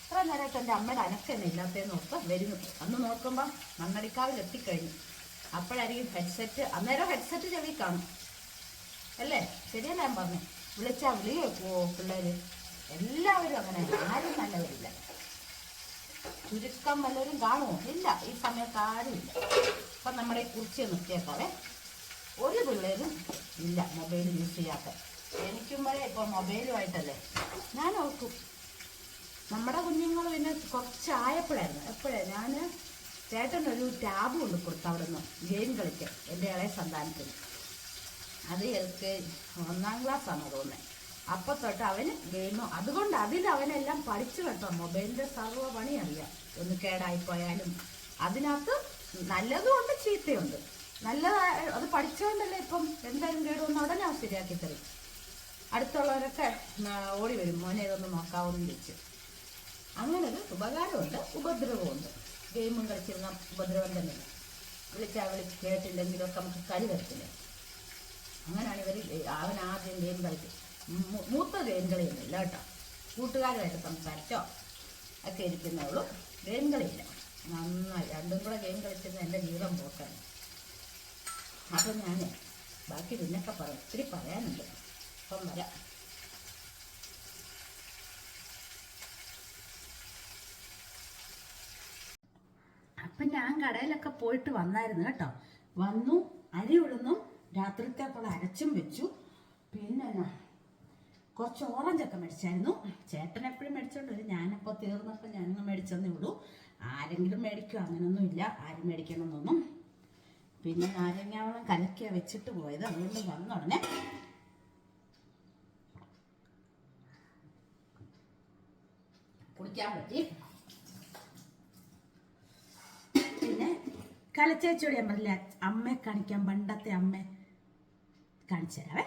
ഇത്ര നേരമായിട്ട് എൻ്റെ അമ്മയുടെ അനക്കന്നെ ഇല്ലാത്തതെന്ന് നോക്കാം വരുന്നു. അന്ന് നോക്കുമ്പോൾ മണ്ണടിക്കാവിൽ എത്തിക്കഴിഞ്ഞു. അപ്പോഴായിരിക്കും ഹെഡ്സെറ്റ്, അന്നേരം ഹെഡ്സെറ്റ് ചെവി കാണും അല്ലേ? ശരിയല്ല ഞാൻ പറഞ്ഞു. വിളിച്ചാൽ വിളി കേൾക്കുമോ പിള്ളേർ? എല്ലാവരും അങ്ങനെ, ആരും നല്ലവരില്ല. ചുരുക്കം വല്ലവരും കാണുമോ? ഇല്ല, ഈ സമയത്ത് ആരുമില്ല. അപ്പം നമ്മുടെ ഈ കുറിച്ച് നിർത്തിയേക്കാവേ. ഒരു പിള്ളേരും ഇല്ല മൊബൈൽ യൂസ് ചെയ്യാത്ത. എനിക്കും വരെ ഇപ്പോൾ മൊബൈലുമായിട്ടല്ലേ ഞാൻ ഓർക്കും. നമ്മുടെ കുഞ്ഞുങ്ങൾ പിന്നെ കുറച്ചായപ്പോഴായിരുന്നു. എപ്പോഴാണ് ഞാൻ ചേട്ടനൊരു ടാബ് കൊണ്ട് കൊടുത്തു അവിടെ നിന്ന് ഗെയിം കളിക്കാൻ എൻ്റെ ഇളയ സന്താനത്തിന്. അത് ഒന്നാം ക്ലാസ്സാണ് തോന്നുന്നത്. അപ്പം തൊട്ട് അവന് ഗെയിം, അതുകൊണ്ട് അവനെല്ലാം പഠിച്ചു കേട്ടോ. മൊബൈലിൻ്റെ സർവ്വ പണി അറിയാം. ഒന്ന് കേടായിപ്പോയാലും അതിനകത്ത് നല്ലതുമുണ്ട് ചീത്തയുണ്ട്. നല്ലതായ അത് പഠിച്ചുകൊണ്ടല്ലേ ഇപ്പം എന്തായാലും കേടുവന്ന് ഉടനെ ശരിയാക്കി തരും. അടുത്തുള്ളവരൊക്കെ ഓടി വരും, മോനെ ഇതൊന്ന് നോക്കാവെന്ന് ചോദിച്ചു. അങ്ങനൊരു ഉപകാരമുണ്ട്, ഉപദ്രവമുണ്ട്. ഗെയിമും കളിച്ചിരുന്ന ഉപദ്രവം തന്നെ. വിളിച്ച് കേട്ടില്ലെങ്കിലൊക്കെ നമുക്ക് കളി തരത്തില്ലേ. അങ്ങനെയാണ് അവൻ ആദ്യം ഗെയിം കളിക്കും. മൂത്ത ഗെയിം കളിയൊന്നുമില്ല കേട്ടോ. കൂട്ടുകാരുമായിട്ട് സംസാരിച്ചോ ഒക്കെ ഇരിക്കുന്നുള്ളൂ. ഗെയിം കളിയില്ല. നന്നായി രണ്ടും കൂടെ ഗെയിം കളിച്ചിരുന്ന എൻ്റെ ജീവിതം പോക്കാണ്. അപ്പോൾ ഞാൻ ബാക്കി പിന്നൊക്കെ പറയും. ഒത്തിരി പറയാനുണ്ട്. അപ്പം വരാം. അപ്പം ഞാൻ കടയിലൊക്കെ പോയിട്ട് വന്നായിരുന്നു കേട്ടോ. വന്നു, അരി ഉഴുന്നും രാത്രിത്തേക്കുള്ള അരച്ചും വെച്ചു. പിന്നെ കുറച്ച് ഓറഞ്ചൊക്കെ മേടിച്ചായിരുന്നു. ചേട്ടൻ എപ്പോഴും മേടിച്ചോണ്ട് വരും. ഞാനപ്പോൾ തീർന്നപ്പോൾ ഞാനൊന്ന് മേടിച്ചെന്നേ ഉള്ളൂ. ആരെങ്കിലും മേടിക്കും, അങ്ങനൊന്നും ഇല്ല. ആരും മേടിക്കണമെന്നൊന്നും. പിന്നെ നാരങ്ങാവളം കലക്കിയ വെച്ചിട്ട് പോയത്. അതുകൊണ്ട് വന്ന ഉടനെ കുടിക്കാൻ പറ്റി. പിന്നെ കലച്ചേച്ചോട് ഞാൻ പറഞ്ഞില്ല, അമ്മയെ കാണിക്കാൻ, പണ്ടത്തെ അമ്മയെ കാണിച്ചു തരാവേ.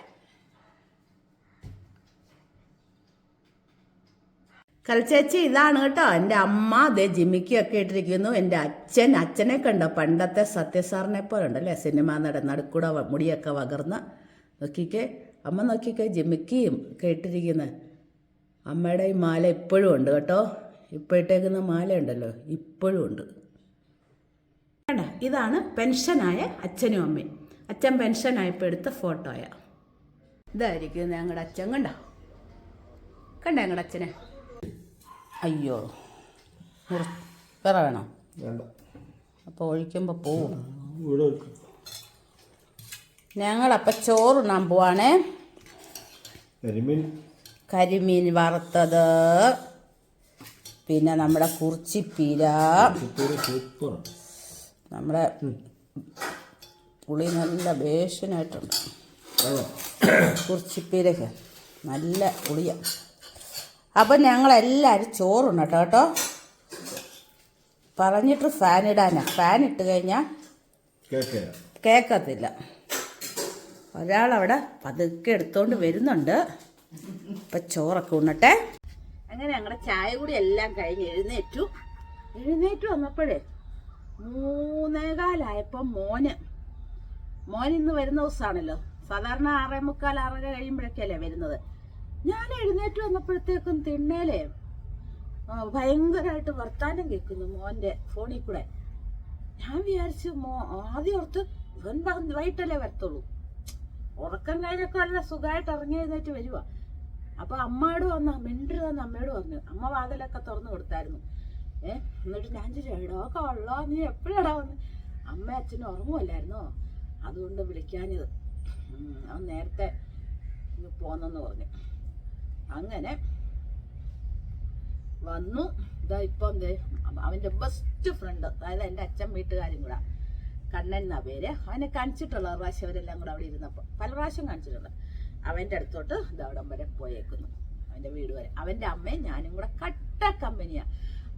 കൽച്ചേച്ചി ഇതാണ് കേട്ടോ എൻ്റെ അമ്മ. അതേ ജിമിക്കൊക്കെ ഇട്ടിരിക്കുന്നു. എൻ്റെ അച്ഛനെ കണ്ടോ, പണ്ടത്തെ സത്യസാറിനെ പോലെ ഉണ്ടല്ലേ, സിനിമ നടുക്കൂടെ മുടിയൊക്കെ വകർന്ന്. നോക്കിക്കേ അമ്മ, നോക്കിക്കേ ജിമിക്കിയും ഒക്കെ ഇട്ടിരിക്കുന്നത്. അമ്മയുടെ ഈ മാല ഇപ്പോഴും ഉണ്ട് കേട്ടോ. ഇപ്പോൾ ഇട്ടേക്കുന്ന മാല ഉണ്ടല്ലോ, ഇപ്പോഴും ഉണ്ട്. വേണ്ട, ഇതാണ് പെൻഷനായ അച്ഛനും അമ്മയും. അച്ഛൻ പെൻഷനായപ്പോൾ എടുത്ത ഫോട്ടോയ. ഇതായിരിക്കും ഞങ്ങളുടെ അച്ഛൻ. കണ്ടോ ഞങ്ങളുടെ അച്ഛനെ. അയ്യോ, വേറെ വേണോ? അപ്പോൾ ഒഴിക്കുമ്പോൾ പോവും. ഞങ്ങളപ്പം ചോറുണ്ണാൻ പോവാണേ. കരിമീൻ വറുത്തത്, പിന്നെ നമ്മുടെ കുറിച്ചിപ്പീര, നമ്മുടെ പുളി നല്ല ബേഷനായിട്ടുണ്ട്. കുറിച്ചിപ്പീരൊക്കെ നല്ല പുളിയാണ്. അപ്പം ഞങ്ങളെല്ലാവരും ചോറുണ്ണട്ടോ കേട്ടോ. പറഞ്ഞിട്ട് ഫാൻ ഇടാനാ. ഫാൻ ഇട്ട് കഴിഞ്ഞാൽ കേൾക്കത്തില്ല. ഒരാളവിടെ പതുക്കെ എടുത്തോണ്ട് വരുന്നുണ്ട്. ഇപ്പം ചോറൊക്കെ ഉണ്ണട്ടെ. അങ്ങനെ ഞങ്ങളുടെ ചായ കൂടി എല്ലാം കഴിഞ്ഞ് എഴുന്നേറ്റു വന്നപ്പോഴേ 3:15 മോൻ ഇന്ന് വരുന്ന ദിവസമാണല്ലോ. സാധാരണ 6:45, 6:30 കഴിയുമ്പോഴൊക്കെയല്ലേ വരുന്നത്. ഞാൻ എഴുന്നേറ്റ് വന്നപ്പോഴത്തേക്കും തിണ്ണേലേ ഭയങ്കരമായിട്ട് വർത്താനം കേൾക്കുന്നു മോൻ്റെ ഫോണിൽ കൂടെ. ഞാൻ വിചാരിച്ചു ആദ്യം ഓർത്ത് ഇവൻ വൈകിട്ടല്ലേ വരത്തുള്ളൂ. ഉറക്കം കഴിഞ്ഞൊക്കെ നല്ല സുഖമായിട്ട് ഇറങ്ങി എഴുന്നേറ്റ് വരുക. അപ്പൊ അമ്മയോട് വന്ന മിണ്ടരുതെന്ന് അമ്മയോട് പറഞ്ഞു. അമ്മ വാതിലൊക്കെ തുറന്നു കൊടുത്തായിരുന്നു. എന്നിട്ട് ഞാൻ ചോദിച്ചു, കൊള്ളാ നീ എപ്പോഴാടാ വന്ന്? അമ്മ അച്ഛനും ഉറങ്ങുമല്ലായിരുന്നോ, അതുകൊണ്ട് വിളിക്കാഞ്ഞത്. അവൻ നേരത്തെ പോന്നെന്ന് പറഞ്ഞു. അങ്ങനെ വന്നു. ഇതാ ഇപ്പം അവൻ്റെ ബെസ്റ്റ് ഫ്രണ്ട്, അതായത് എൻ്റെ അച്ഛൻ വീട്ടുകാരും കൂടെ, കണ്ണൻ എന്നാ പേര്. അവനെ കാണിച്ചിട്ടുള്ള പ്രാവശ്യം അവരെല്ലാം കൂടെ അവിടെ ഇരുന്നപ്പോൾ പല പ്രാവശ്യം കാണിച്ചിട്ടുണ്ട്. അവൻ്റെ അടുത്തോട്ട് ഇത് അവിടം വരെ പോയേക്കുന്നു, അവൻ്റെ വീട് വരെ. അവൻ്റെ അമ്മയും ഞാനും കൂടെ കട്ട കമ്പനിയാണ്.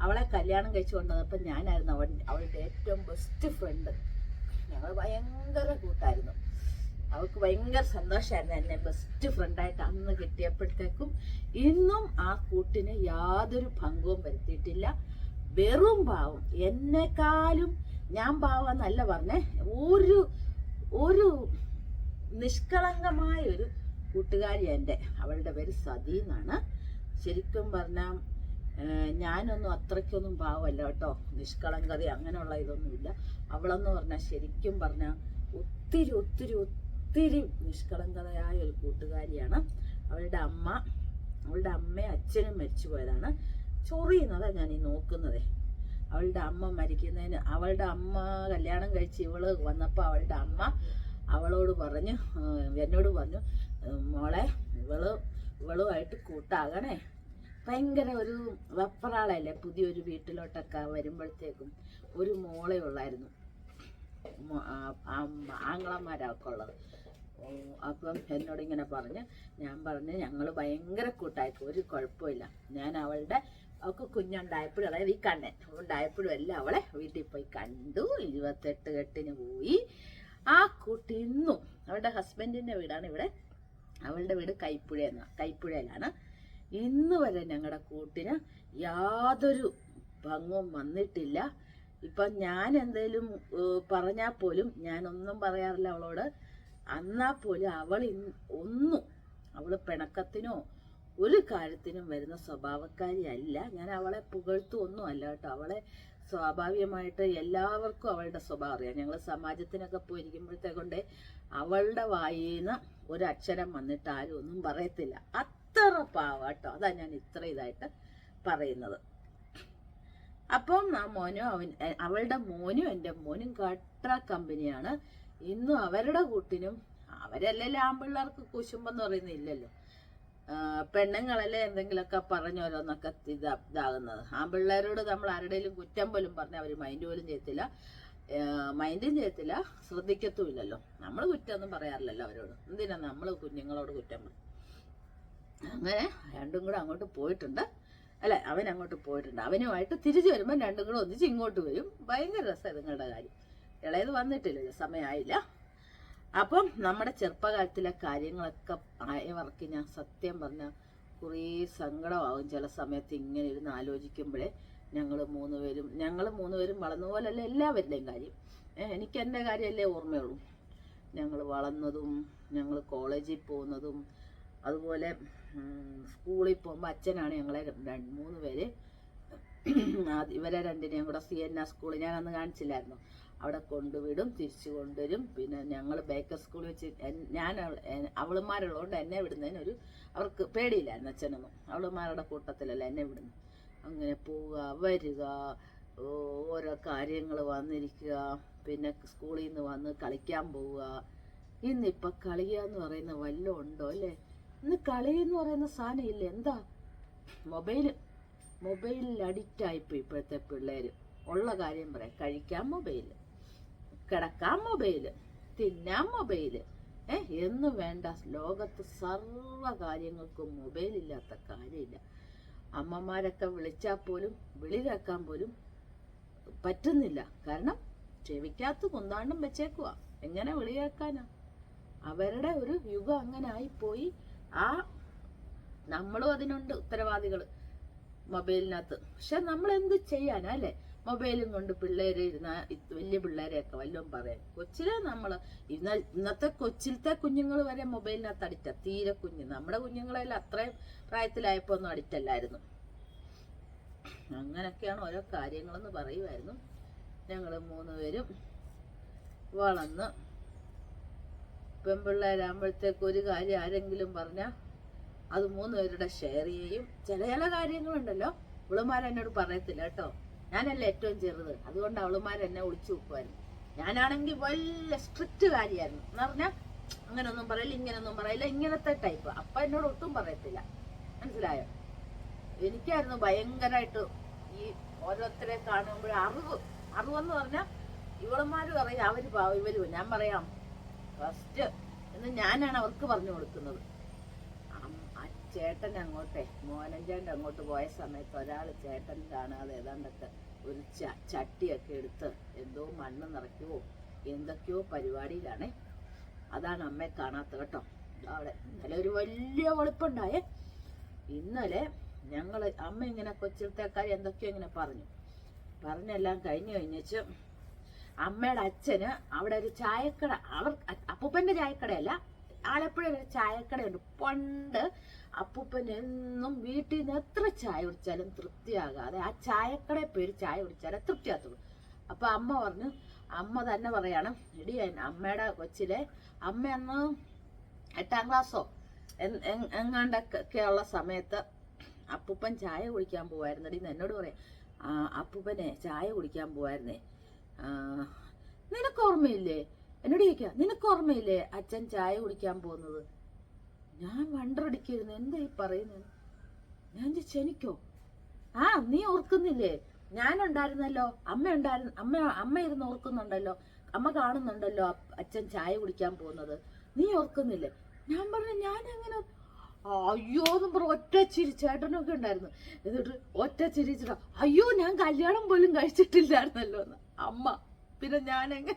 അവളെ കല്യാണം കഴിച്ചു കൊണ്ടുവന്നപ്പോൾ ഞാനായിരുന്നു അവളുടെ ഏറ്റവും ബെസ്റ്റ് ഫ്രണ്ട്. ഞങ്ങൾ ഭയങ്കര കൂട്ടായിരുന്നു. അവൾക്ക് ഭയങ്കര സന്തോഷമായിരുന്നു എന്നെ ബെസ്റ്റ് ഫ്രണ്ടായിട്ട് അന്ന് കിട്ടിയപ്പോഴത്തേക്കും. ഇന്നും ആ കൂട്ടിന് യാതൊരു ഭംഗവും വരുത്തിയിട്ടില്ല. വെറും പാവം. എന്നെക്കാളും ഞാൻ പാവന്നല്ല പറഞ്ഞേ, ഒരു നിഷ്കളങ്കമായ ഒരു കൂട്ടുകാരി എൻ്റെ. അവളുടെ പേര് സതി എന്നാണ്. ശരിക്കും പറഞ്ഞാൽ ഞാനൊന്നും അത്രയ്ക്കൊന്നും പാവമല്ല കേട്ടോ. നിഷ്കളങ്കത അങ്ങനെയുള്ള ഇതൊന്നുമില്ല. അവളെന്ന് പറഞ്ഞാൽ ശരിക്കും പറഞ്ഞാൽ ഒത്തിരി നിഷ്കളങ്കതയായ ഒരു കൂട്ടുകാരിയാണ്. അവളുടെ അമ്മയും അച്ഛനും മരിച്ചു പോയതാണ്. ചൊറിയുന്നതാണ് ഞാൻ ഈ നോക്കുന്നതേ. അവളുടെ അമ്മ മരിക്കുന്നതിന്, അവളുടെ അമ്മ കല്യാണം കഴിച്ച് ഇവള് വന്നപ്പോൾ അവളുടെ അമ്മ അവളോട് പറഞ്ഞു, എന്നോട് പറഞ്ഞു, മോളെ ഇവളുമായിട്ട് കൂട്ടാകണേ. ഭയങ്കര ഒരു വെപ്പറാളല്ലേ. പുതിയൊരു വീട്ടിലോട്ടൊക്കെ വരുമ്പോഴത്തേക്കും ഒരു മോളെ ഉള്ളായിരുന്നു, ആങ്ങളമാരൊക്കെ ഉള്ളത്. അപ്പം എന്നോട് ഇങ്ങനെ പറഞ്ഞ്, ഞാൻ പറഞ്ഞ് ഞങ്ങൾ ഭയങ്കര കൂട്ടായിരിക്കും, ഒരു കുഴപ്പമില്ല. ഞാൻ അവൾക്ക് കുഞ്ഞുണ്ടായപ്പോഴും, അതായത് ഈ കണ്ണൻ ഉണ്ടായപ്പോഴും എല്ലാം അവളെ വീട്ടിൽ പോയി കണ്ടു. 28 കെട്ടിന് പോയി. ആ കുട്ടി ഇന്നും, അവളുടെ ഹസ്ബൻഡിൻ്റെ വീടാണ് ഇവിടെ, അവളുടെ വീട് കൈപ്പുഴയിലാണ്. ഇന്ന് വരെ ഞങ്ങളുടെ കൂട്ടിന് യാതൊരു ഭംഗവും വന്നിട്ടില്ല. ഇപ്പം ഞാൻ എന്തേലും പറഞ്ഞാൽ പോലും ഞാനൊന്നും പറയാറില്ല അവളോട്. എന്നാൽ പോലും അവൾ പിണക്കത്തിനോ ഒരു കാര്യത്തിനും വരുന്ന സ്വഭാവക്കാരിയല്ല. ഞാൻ അവളെ പുകഴ്ത്തുമൊന്നും അല്ല കേട്ടോ. അവളെ സ്വാഭാവികമായിട്ട് എല്ലാവർക്കും അവളുടെ സ്വഭാവം അറിയാം. ഞങ്ങൾ സമാജത്തിനൊക്കെ പോയിരിക്കുമ്പോഴത്തേക്കൊണ്ട് അവളുടെ വായിന്ന് ഒരക്ഷരം വന്നിട്ട് ആരും ഒന്നും പറയത്തില്ല. അത്ര പാവ കേട്ടോ. അതാ ഞാൻ ഇത്ര ഇതായിട്ട് പറയുന്നത്. അപ്പം ആ മോനും അവളുടെ മോനും എൻ്റെ മോനും കട്ട കമ്പനിയാണ്. ഇന്നും അവരുടെ കൂട്ടിനും, അവരല്ലല്ലോ ആൺപിള്ളേർക്ക് കുശുമ്പെന്ന് പറയുന്നത് ഇല്ലല്ലോ, പെണ്ണുങ്ങളല്ലേ എന്തെങ്കിലുമൊക്കെ പറഞ്ഞോരോന്നൊക്കെ ഇതാകുന്നത്. ആൺപിള്ളേരോട് നമ്മൾ ആരുടെയും കുറ്റം പോലും പറഞ്ഞാൽ അവർ മൈൻഡ് പോലും ചെയ്യത്തില്ല, ശ്രദ്ധിക്കത്തുമില്ലല്ലോ. നമ്മൾ കുറ്റമൊന്നും പറയാറില്ലല്ലോ അവരോട്. എന്തിനാ നമ്മൾ കുഞ്ഞുങ്ങളോട് കുറ്റം പറയും? അങ്ങനെ രണ്ടും കൂടെ അങ്ങോട്ട് പോയിട്ടുണ്ട്. അല്ല, അവൻ അങ്ങോട്ട് പോയിട്ടുണ്ട്. അവനുമായിട്ട് തിരിച്ചു വരുമ്പോൾ രണ്ടും കൂടെ ഒന്നിച്ച് ഇങ്ങോട്ട് വരും. ഭയങ്കര രസം നിങ്ങളുടെ കാര്യം. ഇളയത് വന്നിട്ടില്ലല്ലോ, സമയമായില്ല. അപ്പം നമ്മുടെ ചെറുപ്പകാലത്തിലെ കാര്യങ്ങളൊക്കെ ആയവർക്ക് ഞാൻ സത്യം പറഞ്ഞാൽ കുറേ സങ്കടമാകും ചില സമയത്ത് ഇങ്ങനെ ഇരുന്ന് ആലോചിക്കുമ്പോഴേ. ഞങ്ങൾ മൂന്നുപേരും വളർന്ന പോലല്ല എല്ലാവരുടെയും കാര്യം. എനിക്ക് എൻ്റെ കാര്യമല്ലേ ഓർമ്മയുള്ളൂ. ഞങ്ങൾ വളർന്നതും ഞങ്ങൾ കോളേജിൽ പോകുന്നതും അതുപോലെ സ്കൂളിൽ പോകുമ്പോൾ അച്ഛനാണ് ഞങ്ങളെ 3 പേര്, ഇവരെ രണ്ടിനെയും കൂടെ CNA സ്കൂളിൽ ഞാൻ അന്ന് കാണിച്ചില്ലായിരുന്നു, അവിടെ കൊണ്ടുവിടും, തിരിച്ചു കൊണ്ടുവരും. പിന്നെ ഞങ്ങൾ ബേക്കർ സ്കൂളിൽ വെച്ച് അവളുമാരുള്ളതുകൊണ്ട് എന്നെ വിടുന്നതിനൊരു അവർക്ക് പേടിയില്ലായിരുന്നു അച്ഛനൊന്നും. അവളുമാരുടെ കൂട്ടത്തിലല്ല എന്നെ വിടുന്നു. അങ്ങനെ പോവുക വരിക, ഓരോ കാര്യങ്ങൾ വന്നിരിക്കുക, പിന്നെ സ്കൂളിൽ നിന്ന് വന്ന് കളിക്കാൻ പോവുക. ഇന്നിപ്പോൾ കളിക്കുക എന്ന് പറയുന്ന വല്ലതും ഉണ്ടോ അല്ലേ? ഇന്ന് കളി എന്ന് പറയുന്ന സാധനം ഇല്ല. എന്താ? മൊബൈലിൽ അഡിക്റ്റായിപ്പോയി ഇപ്പോഴത്തെ പിള്ളേർ. ഉള്ള കാര്യം പറയാം. കഴിക്കാൻ മൊബൈല്, കിടക്കാൻ മൊബൈല്, തിന്നാൻ മൊബൈല്, എന്നും വേണ്ട. ലോകത്ത് സർവ്വ കാര്യങ്ങൾക്കും മൊബൈലില്ലാത്ത കാര്യമില്ല. അമ്മമാരൊക്കെ വിളിച്ചാൽ പോലും വിളി കേൾക്കാൻ പോലും പറ്റുന്നില്ല. കാരണം ചെവിക്കകത്ത് കുന്താണ്ടും വെച്ചേക്കുക. എങ്ങനെ വിളി കേൾക്കാനാ? അവരുടെ ഒരു യുഗം അങ്ങനെ ആയിപ്പോയി. നമ്മളും അതിനുണ്ട് ഉത്തരവാദികൾ മൊബൈലിനകത്ത്. പക്ഷെ നമ്മൾ എന്ത് ചെയ്യാനാ അല്ലേ? മൊബൈലും കൊണ്ട് പിള്ളേര് ഇരുന്ന വലിയ പിള്ളേരെയൊക്കെ വല്ലതും പറയാൻ. കൊച്ചിലെ ഇന്നത്തെ കൊച്ചിലത്തെ കുഞ്ഞുങ്ങൾ വരെ മൊബൈലിനകത്ത് അഡിക്റ്റ. തീരെ കുഞ്ഞ്. നമ്മുടെ കുഞ്ഞുങ്ങളെല്ലാം അത്രയും പ്രായത്തിലായപ്പോ ഒന്നും അഡിക്റ്റല്ലായിരുന്നു. അങ്ങനൊക്കെയാണ് ഓരോ കാര്യങ്ങളെന്ന് പറയുമായിരുന്നു. ഞങ്ങൾ 3 പേരും വളർന്ന് പെൺപിള്ളേരാകുമ്പോഴത്തേക്ക് ഒരു കാര്യം ആരെങ്കിലും പറഞ്ഞാൽ അത് 3 പേരുടെ ഷെയർ ചെയ്യും. ചില കാര്യങ്ങളുണ്ടല്ലോ അവളുമാരെന്നോട് പറയത്തില്ല കേട്ടോ. ഞാനല്ല ഏറ്റവും ചെറുത്, അതുകൊണ്ട് അവളുമാരെന്നെ ഒളിച്ചു വെക്കുമായിരുന്നു. ഞാനാണെങ്കിൽ വലിയ സ്ട്രിക്റ്റ് കാര്യമായിരുന്നു എന്ന് പറഞ്ഞാൽ അങ്ങനൊന്നും പറയില്ല, ഇങ്ങനൊന്നും പറയില്ല, ഇങ്ങനത്തെ ടൈപ്പ്. അപ്പൊ എന്നോട് ഒട്ടും പറയത്തില്ല. മനസ്സിലായോ? എനിക്കായിരുന്നു ഭയങ്കരമായിട്ട് ഈ ഓരോരുത്തരെ കാണുമ്പോൾ അറിവെന്ന് പറഞ്ഞാൽ ഇവളുമാര് പറയും അവര് പാവം ഇവര്. ഞാൻ പറയാം ഫസ്റ്റ് എന്ന് ഞാനാണ് അവർക്ക് പറഞ്ഞു കൊടുക്കുന്നത്. ചേട്ടൻ അങ്ങോട്ടെ, മോനഞ്ചേട്ടൻ അങ്ങോട്ട് പോയ സമയത്ത് ഒരാൾ ചേട്ടൻ കാണാതെ ഏതാണ്ടൊക്കെ ഒരു ചട്ടിയൊക്കെ എടുത്ത് എന്തോ മണ്ണ് നിറയ്ക്കുവോ എന്തൊക്കെയോ പരിപാടിയിലാണേ. അതാണ് അമ്മയെ കാണാത്ത കേട്ടോ. അവിടെ ഇന്നലെ ഒരു വലിയ വെളുപ്പുണ്ടായേ. ഇന്നലെ അമ്മ ഇങ്ങനെ കൊച്ചിലത്തേക്കാരി എന്തൊക്കെയോ ഇങ്ങനെ പറഞ്ഞെല്ലാം കഴിഞ്ഞിച്ച് അമ്മയുടെ അച്ഛന് അവിടെ ഒരു ചായക്കട, അപ്പൂപ്പന്റെ ചായക്കടയല്ല, ആലപ്പുഴ ഒരു ചായക്കടയുണ്ട്. പണ്ട് അപ്പൂപ്പൻ എന്നും വീട്ടിൽ നിന്ന് എത്ര ചായ കുടിച്ചാലും തൃപ്തിയാകാതെ ആ ചായക്കടയിൽ പോയി ചായ കുടിച്ചാലേ തൃപ്തിയാകത്തുള്ളൂ. അപ്പൊ അമ്മ തന്നെ പറയാണ്, എടി അമ്മയുടെ കൊച്ചിലെ അമ്മ അന്ന് 8ാം ക്ലാസ്സോ എങ്ങാണ്ടൊക്കെ ഉള്ള സമയത്ത് അപ്പൂപ്പൻ ചായ കുടിക്കാൻ പോവായിരുന്നെടി എന്നോട് പറയാം. അപ്പൂപ്പനെ ചായ കുടിക്കാൻ പോവായിരുന്നേ, നിനക്ക് ഓർമ്മയില്ലേ? എന്നോട് ചോദിക്കാം, നിനക്ക് ഓർമ്മയില്ലേ അച്ഛൻ ചായ കുടിക്കാൻ പോകുന്നത്? ഞാൻ വണ്ടറടിക്കായിരുന്നു, എന്താ ഈ പറയുന്നത്? ഞാൻ ചോദിച്ചു, എനിക്കോ? നീ ഓർക്കുന്നില്ലേ? ഞാനുണ്ടായിരുന്നല്ലോ, അമ്മ ഇരുന്ന് ഓർക്കുന്നുണ്ടല്ലോ, അമ്മ കാണുന്നുണ്ടല്ലോ അച്ഛൻ ചായ കുടിക്കാൻ പോകുന്നത്, നീ ഓർക്കുന്നില്ലേ? ഞാൻ പറഞ്ഞു, ഞാൻ എങ്ങനെ? അയ്യോ എന്നും പറഞ്ഞ ഒറ്റ ചിരി. ചേട്ടനൊക്കെ ഉണ്ടായിരുന്നു. എന്നിട്ട് ഒറ്റ ചിരിച്ചിട്ട, അയ്യോ ഞാൻ കല്യാണം പോലും കഴിച്ചിട്ടില്ലായിരുന്നല്ലോ എന്ന് അമ്മ. പിന്നെ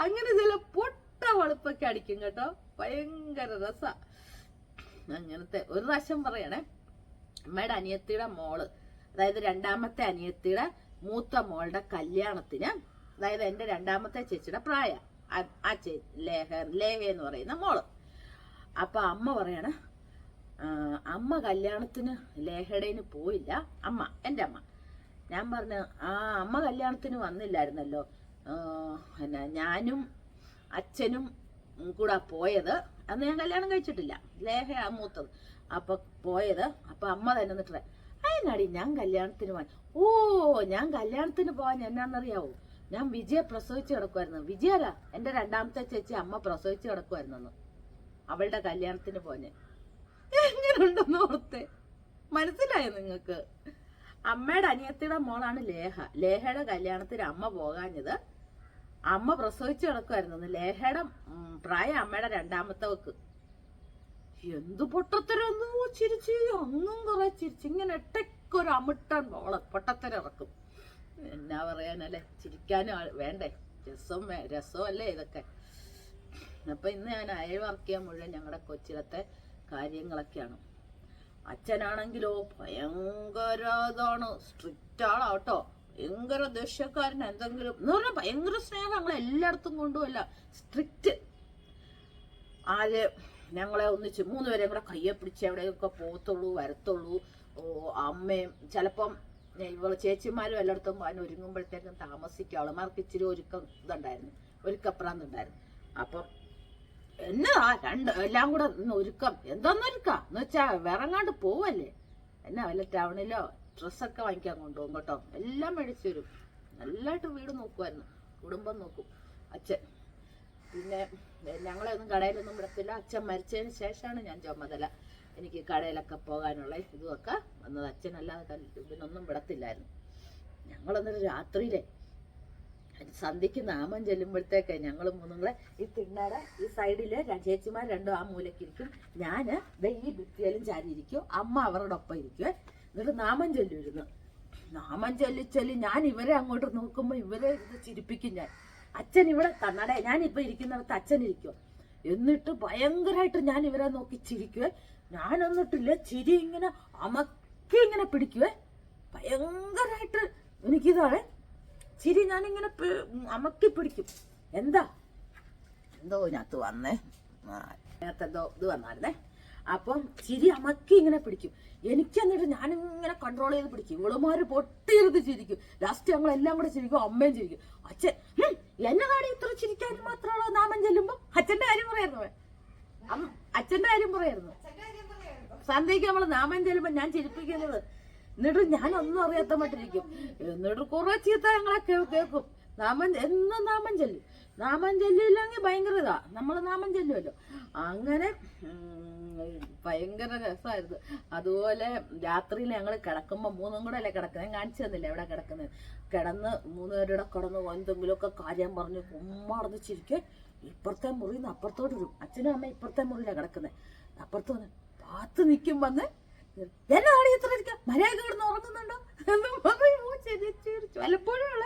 അങ്ങനെ ചില പൊട്ട വളുപ്പൊക്കെ അടിക്കും കേട്ടോ. ഭയങ്കര രസ. അങ്ങനത്തെ ഒരു പ്രാവശ്യം പറയണേ, അമ്മയുടെ അനിയത്തിയുടെ മോള്, അതായത് 2ാമത്തെ അനിയത്തിയുടെ മൂത്ത മോളുടെ കല്യാണത്തിന്, അതായത് എന്റെ 2ാമത്തെ ചേച്ചിയുടെ പ്രായം, ആ ലേഹ എന്ന് പറയുന്ന മോള്, അപ്പം അമ്മ പറയാണ് അമ്മ കല്യാണത്തിന് ലേഹടേന് പോയില്ല. അമ്മ, എൻ്റെ അമ്മ. ഞാൻ പറഞ്ഞു അമ്മ കല്യാണത്തിന് വന്നില്ലായിരുന്നല്ലോ, എന്നാ ഞാനും അച്ഛനും കൂടെ പോയത്. അന്ന് ഞാൻ കല്യാണം കഴിച്ചിട്ടില്ല, ലേഹ മൂത്തത്. അപ്പൊ പോയത്. അപ്പൊ അമ്മ തന്നെ നിന്നിട്ട് അതിനാടി ഞാൻ കല്യാണത്തിന് പോവാൻ. ഞാൻ കല്യാണത്തിന് പോവാൻ എന്നാന്നറിയാവോ, ഞാൻ വിജയ പ്രസവിച്ച് കിടക്കുമായിരുന്നു. വിജയല്ല, എൻ്റെ രണ്ടാമത്തെ ചേച്ചി അമ്മ പ്രസവിച്ച് കിടക്കുമായിരുന്നു. അവളുടെ കല്യാണത്തിന് പോന്നെ എങ്ങനെയുണ്ടെന്ന് ഓർത്തെ. മനസ്സിലായോ നിങ്ങൾക്ക്? അമ്മയുടെ അനിയത്തിയുടെ മോളാണ് ലേഹ. ലേഹയുടെ കല്യാണത്തിന് അമ്മ പോകാഞ്ഞത്, അമ്മ പ്രസവിച്ച് കിടക്കുമായിരുന്നു. ലേഹയുടെ പ്രായം അമ്മയുടെ രണ്ടാമത്തവക്ക്. എന്തു പൊട്ടത്തരൊന്നു ചിരിച്ച്, ഒന്നും കുറെ ചിരിച്ച്, ഇങ്ങനെ ഇട്ടൊരു അമിട്ടൻ പൊട്ടത്തരം ഇറക്കും. എന്നാ പറയാനല്ലേ, ചിരിക്കാനും വേണ്ടേ, രസമല്ലേ ഇതൊക്കെ. അപ്പൊ ഇന്ന് ഞാൻ അയൽവർക്കിയ മുഴുവൻ ഞങ്ങളുടെ കൊച്ചിലത്തെ കാര്യങ്ങളൊക്കെയാണ്. അച്ഛനാണെങ്കിലോ ഭയങ്കര ഇതാണ്, സ്ട്രിക്റ്റ് ആളാട്ടോ, ഭയങ്കര ദേഷ്യക്കാരൻ. എന്തെങ്കിലും എന്ന് പറഞ്ഞാൽ ഭയങ്കര സ്നേഹം, ഞങ്ങളെ എല്ലായിടത്തും കൊണ്ടുമല്ല, സ്ട്രിക്റ്റ്. ഞങ്ങളെ ഒന്നിച്ച് 3 പേരെയും കൂടെ കയ്യെ പിടിച്ച് എവിടെയൊക്കെ പോകത്തുള്ളൂ, വരത്തുള്ളൂ. അമ്മയും ചിലപ്പം ഇവള് ചേച്ചിമാരും എല്ലായിടത്തും പോകാൻ ഒരുങ്ങുമ്പോഴത്തേക്കും താമസിക്കും. അവളമാർക്ക് ഇച്ചിരി ഇതുണ്ടായിരുന്നു, ഒരുക്കപ്രാന്തുണ്ടായിരുന്നു. അപ്പം എന്നതാ എല്ലാം കൂടെ ഒരുക്കം. എന്തോന്നൊരുക്കാം എന്ന് വെച്ചാ വിറങ്ങാണ്ട് പോവല്ലേ, എന്നാ വല്ല ടൗണിലോ ഡ്രസ്സൊക്കെ വാങ്ങിക്കാൻ കൊണ്ടുപോകും കേട്ടോ. എല്ലാം മേടിച്ചു തരും. നല്ലതായിട്ട് വീട് നോക്കുമായിരുന്നു, കുടുംബം നോക്കും അച്ഛൻ. പിന്നെ ഞങ്ങളെ ഒന്നും കടയിലൊന്നും വിടത്തില്ല. അച്ഛൻ മരിച്ചതിന് ശേഷമാണ് ഞാൻ ചുമതല എനിക്ക് കടയിലൊക്കെ പോകാനുള്ള ഇതുമൊക്കെ വന്നത്. അച്ഛനല്ലാതെ ഇതിനൊന്നും വിടത്തില്ലായിരുന്നു. ഞങ്ങളൊന്നൊരു രാത്രിയിലെ സന്ധ്യക്ക് നാമം ചെല്ലുമ്പോഴത്തേക്ക് ഞങ്ങൾ മൂന്നും കൂടെ ഈ തിണ്ണയുടെ ഈ സൈഡില് ചേച്ചിമാർ രണ്ടും ആ മൂലക്കിരിക്കും, ഞാന് ഈ ഭിത്തിയിലും ചാരിയിരിക്കും, അമ്മ അവരുടെ ഒപ്പം ഇരിക്കുവേ. എന്നിട്ട് നാമം ചൊല്ലിരുന്നു. നാമം ചൊല്ലി ഞാൻ ഇവരെ അങ്ങോട്ട് നോക്കുമ്പോ ഇവരെ ഇത് ചിരിപ്പിക്കും ഞാൻ. അച്ഛൻ ഇവിടെ കണ്ണട, ഞാനിപ്പോ ഇരിക്കുന്നിടത്ത് അച്ഛൻ ഇരിക്കുവോ. എന്നിട്ട് ഭയങ്കരമായിട്ട് ഞാൻ ഇവരെ നോക്കി ചിരിക്കുവേ. ഞാൻ എന്നിട്ടില്ല ചിരി ഇങ്ങനെ അമക്കി ഇങ്ങനെ പിടിക്കുവേ. ഭയങ്കരമായിട്ട് എനിക്കിതാണ് ചിരി, ഞാനിങ്ങനെ അമക്കി പിടിക്കും. എന്തോ ഇതിനകത്ത് വന്നേ, നേരത്തെ എന്തോ ഇത് വന്നായിരുന്നേ. അപ്പം ചിരി അമക്കി ഇങ്ങനെ പിടിക്കും. എനിക്ക് എന്നിട്ട് ഞാനിങ്ങനെ കൺട്രോൾ ചെയ്ത് പിടിക്കും. ഇവളുമാര് പൊട്ടിയിരുന്ന് ചിരിക്കും. ലാസ്റ്റ് ഞങ്ങൾ എല്ലാം കൂടെ ചിരിക്കും, അമ്മയും ചിരിക്കും. അച്ഛൻ എന്നെ കാടി ഇത്ര ചിരിക്കാനും മാത്രമുള്ള നാമം ചെല്ലുമ്പോ അച്ഛന്റെ കാര്യം പറയായിരുന്നു, അച്ഛന്റെ കാര്യം പറയായിരുന്നു. സന്ധ്യക്ക് നമ്മള് നാമം ചെല്ലുമ്പോ ഞാൻ ചിരിപ്പിക്കുന്നത്. എന്നിട്ട് ഞാനൊന്നും അറിയാത്ത മട്ടിരിക്കും. എന്നിട്ട് കുറെ ചീത്ത ഞങ്ങളെ കേൾക്കും. എന്നും നാമം ചെല്ലും. നാമം ചെല്ലില്ലെങ്കിൽ ഭയങ്കര ഇതാ, നമ്മള് നാമം ചെല്ലുമല്ലോ. അങ്ങനെ ഭയങ്കര രസമായിരുന്നു. അതുപോലെ രാത്രിയിൽ ഞങ്ങൾ കിടക്കുമ്പോ 3 കൂടെ അല്ലേ കിടക്കുന്നത്, ഞാൻ കാണിച്ചു തന്നില്ല എവിടെ കിടക്കുന്നത്. കിടന്ന് 3 പേരുടെ കിടന്ന് എന്തെങ്കിലുമൊക്കെ കാര്യം പറഞ്ഞ് ഉമ്മടന്ന് ചിരിക്കെ. ഇപ്പുറത്തെ മുറിയിൽ നിന്ന് അപ്പുറത്തോട്ട് വരും. അച്ഛനും അമ്മ ഇപ്പുറത്തെ മുറിയിലാണ് കിടക്കുന്നത്. അപ്പുറത്ത് വന്ന് പാത്ത് നിൽക്കും, വന്ന് എന്നാണ് ഇത്ര ഇരിക്കുക, മര്യാദ കിടന്ന് ഉറങ്ങുന്നുണ്ടോ എന്നും പലപ്പോഴും ഉള്ള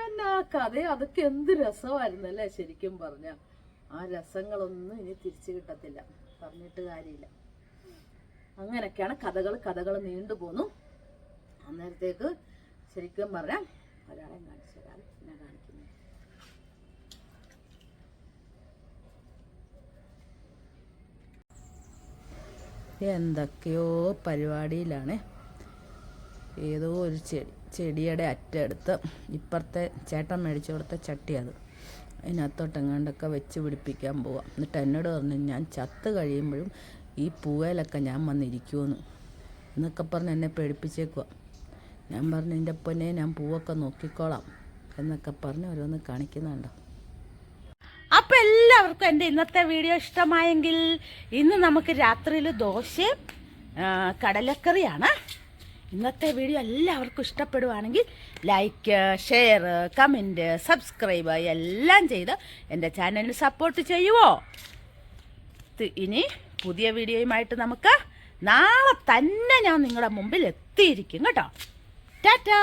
എന്നാ കഥ. അതൊക്കെ എന്ത് രസമായിരുന്നു അല്ലേ ശരിക്കും പറഞ്ഞ. ആ രസങ്ങളൊന്നും ഇനി തിരിച്ചു കിട്ടത്തില്ല, പറഞ്ഞിട്ട് കാര്യമില്ല. അങ്ങനെയൊക്കെയാണ് കഥകൾ നീണ്ടു പോന്നു. അന്നേരത്തേക്ക് ശരിക്കും പറഞ്ഞാൽ ഒരാളെ കാണിച്ചു തരാം, എന്നെ കാണിക്കുന്നു. എന്തൊക്കെയോ പരിപാടിയിലാണ്. ഏതോ ഒരു ചെടിയുടെ അറ്റെടുത്ത് ഇപ്പുറത്തെ ചേട്ടൻ മേടിച്ചു കൊടുത്ത ചട്ടി, അതിനകത്തോട്ടെങ്ങാണ്ടൊക്കെ വെച്ച് പിടിപ്പിക്കാൻ പോവാം. എന്നിട്ട് എന്നോട് പറഞ്ഞു ഞാൻ ചത്ത് കഴിയുമ്പോഴും ഈ പൂവേലൊക്കെ ഞാൻ വന്നിരിക്കുമെന്ന് എന്നൊക്കെ പറഞ്ഞ് എന്നെ പേടിപ്പിച്ചേക്കുക. ഞാൻ പറഞ്ഞു എൻ്റെ പൊന്നെ ഞാൻ പൂവൊക്കെ നോക്കിക്കോളാം എന്നൊക്കെ പറഞ്ഞ് ഓരോന്ന് കാണിക്കുന്നുണ്ടോ. അപ്പം എല്ലാവർക്കും എൻ്റെ ഇന്നത്തെ വീഡിയോ ഇഷ്ടമായെങ്കിൽ ഇന്ന് നമുക്ക് രാത്രിയിൽ ദോശയും കടലക്കറിയാണ്. ഇന്നത്തെ വീഡിയോ എല്ലാവർക്കും ഇഷ്ടപ്പെടുവാണെങ്കിൽ ലൈക്ക്, ഷെയർ, കമൻറ്റ്, സബ്സ്ക്രൈബ് എല്ലാം ചെയ്ത് എൻ്റെ ചാനലിൽ സപ്പോർട്ട് ചെയ്യുമോ? ഇനി പുതിയ വീഡിയോയുമായിട്ട് നമുക്ക് നാളെ തന്നെ ഞാൻ നിങ്ങളുടെ മുമ്പിൽ എത്തിയിരിക്കും കേട്ടോ. ടാറ്റാ.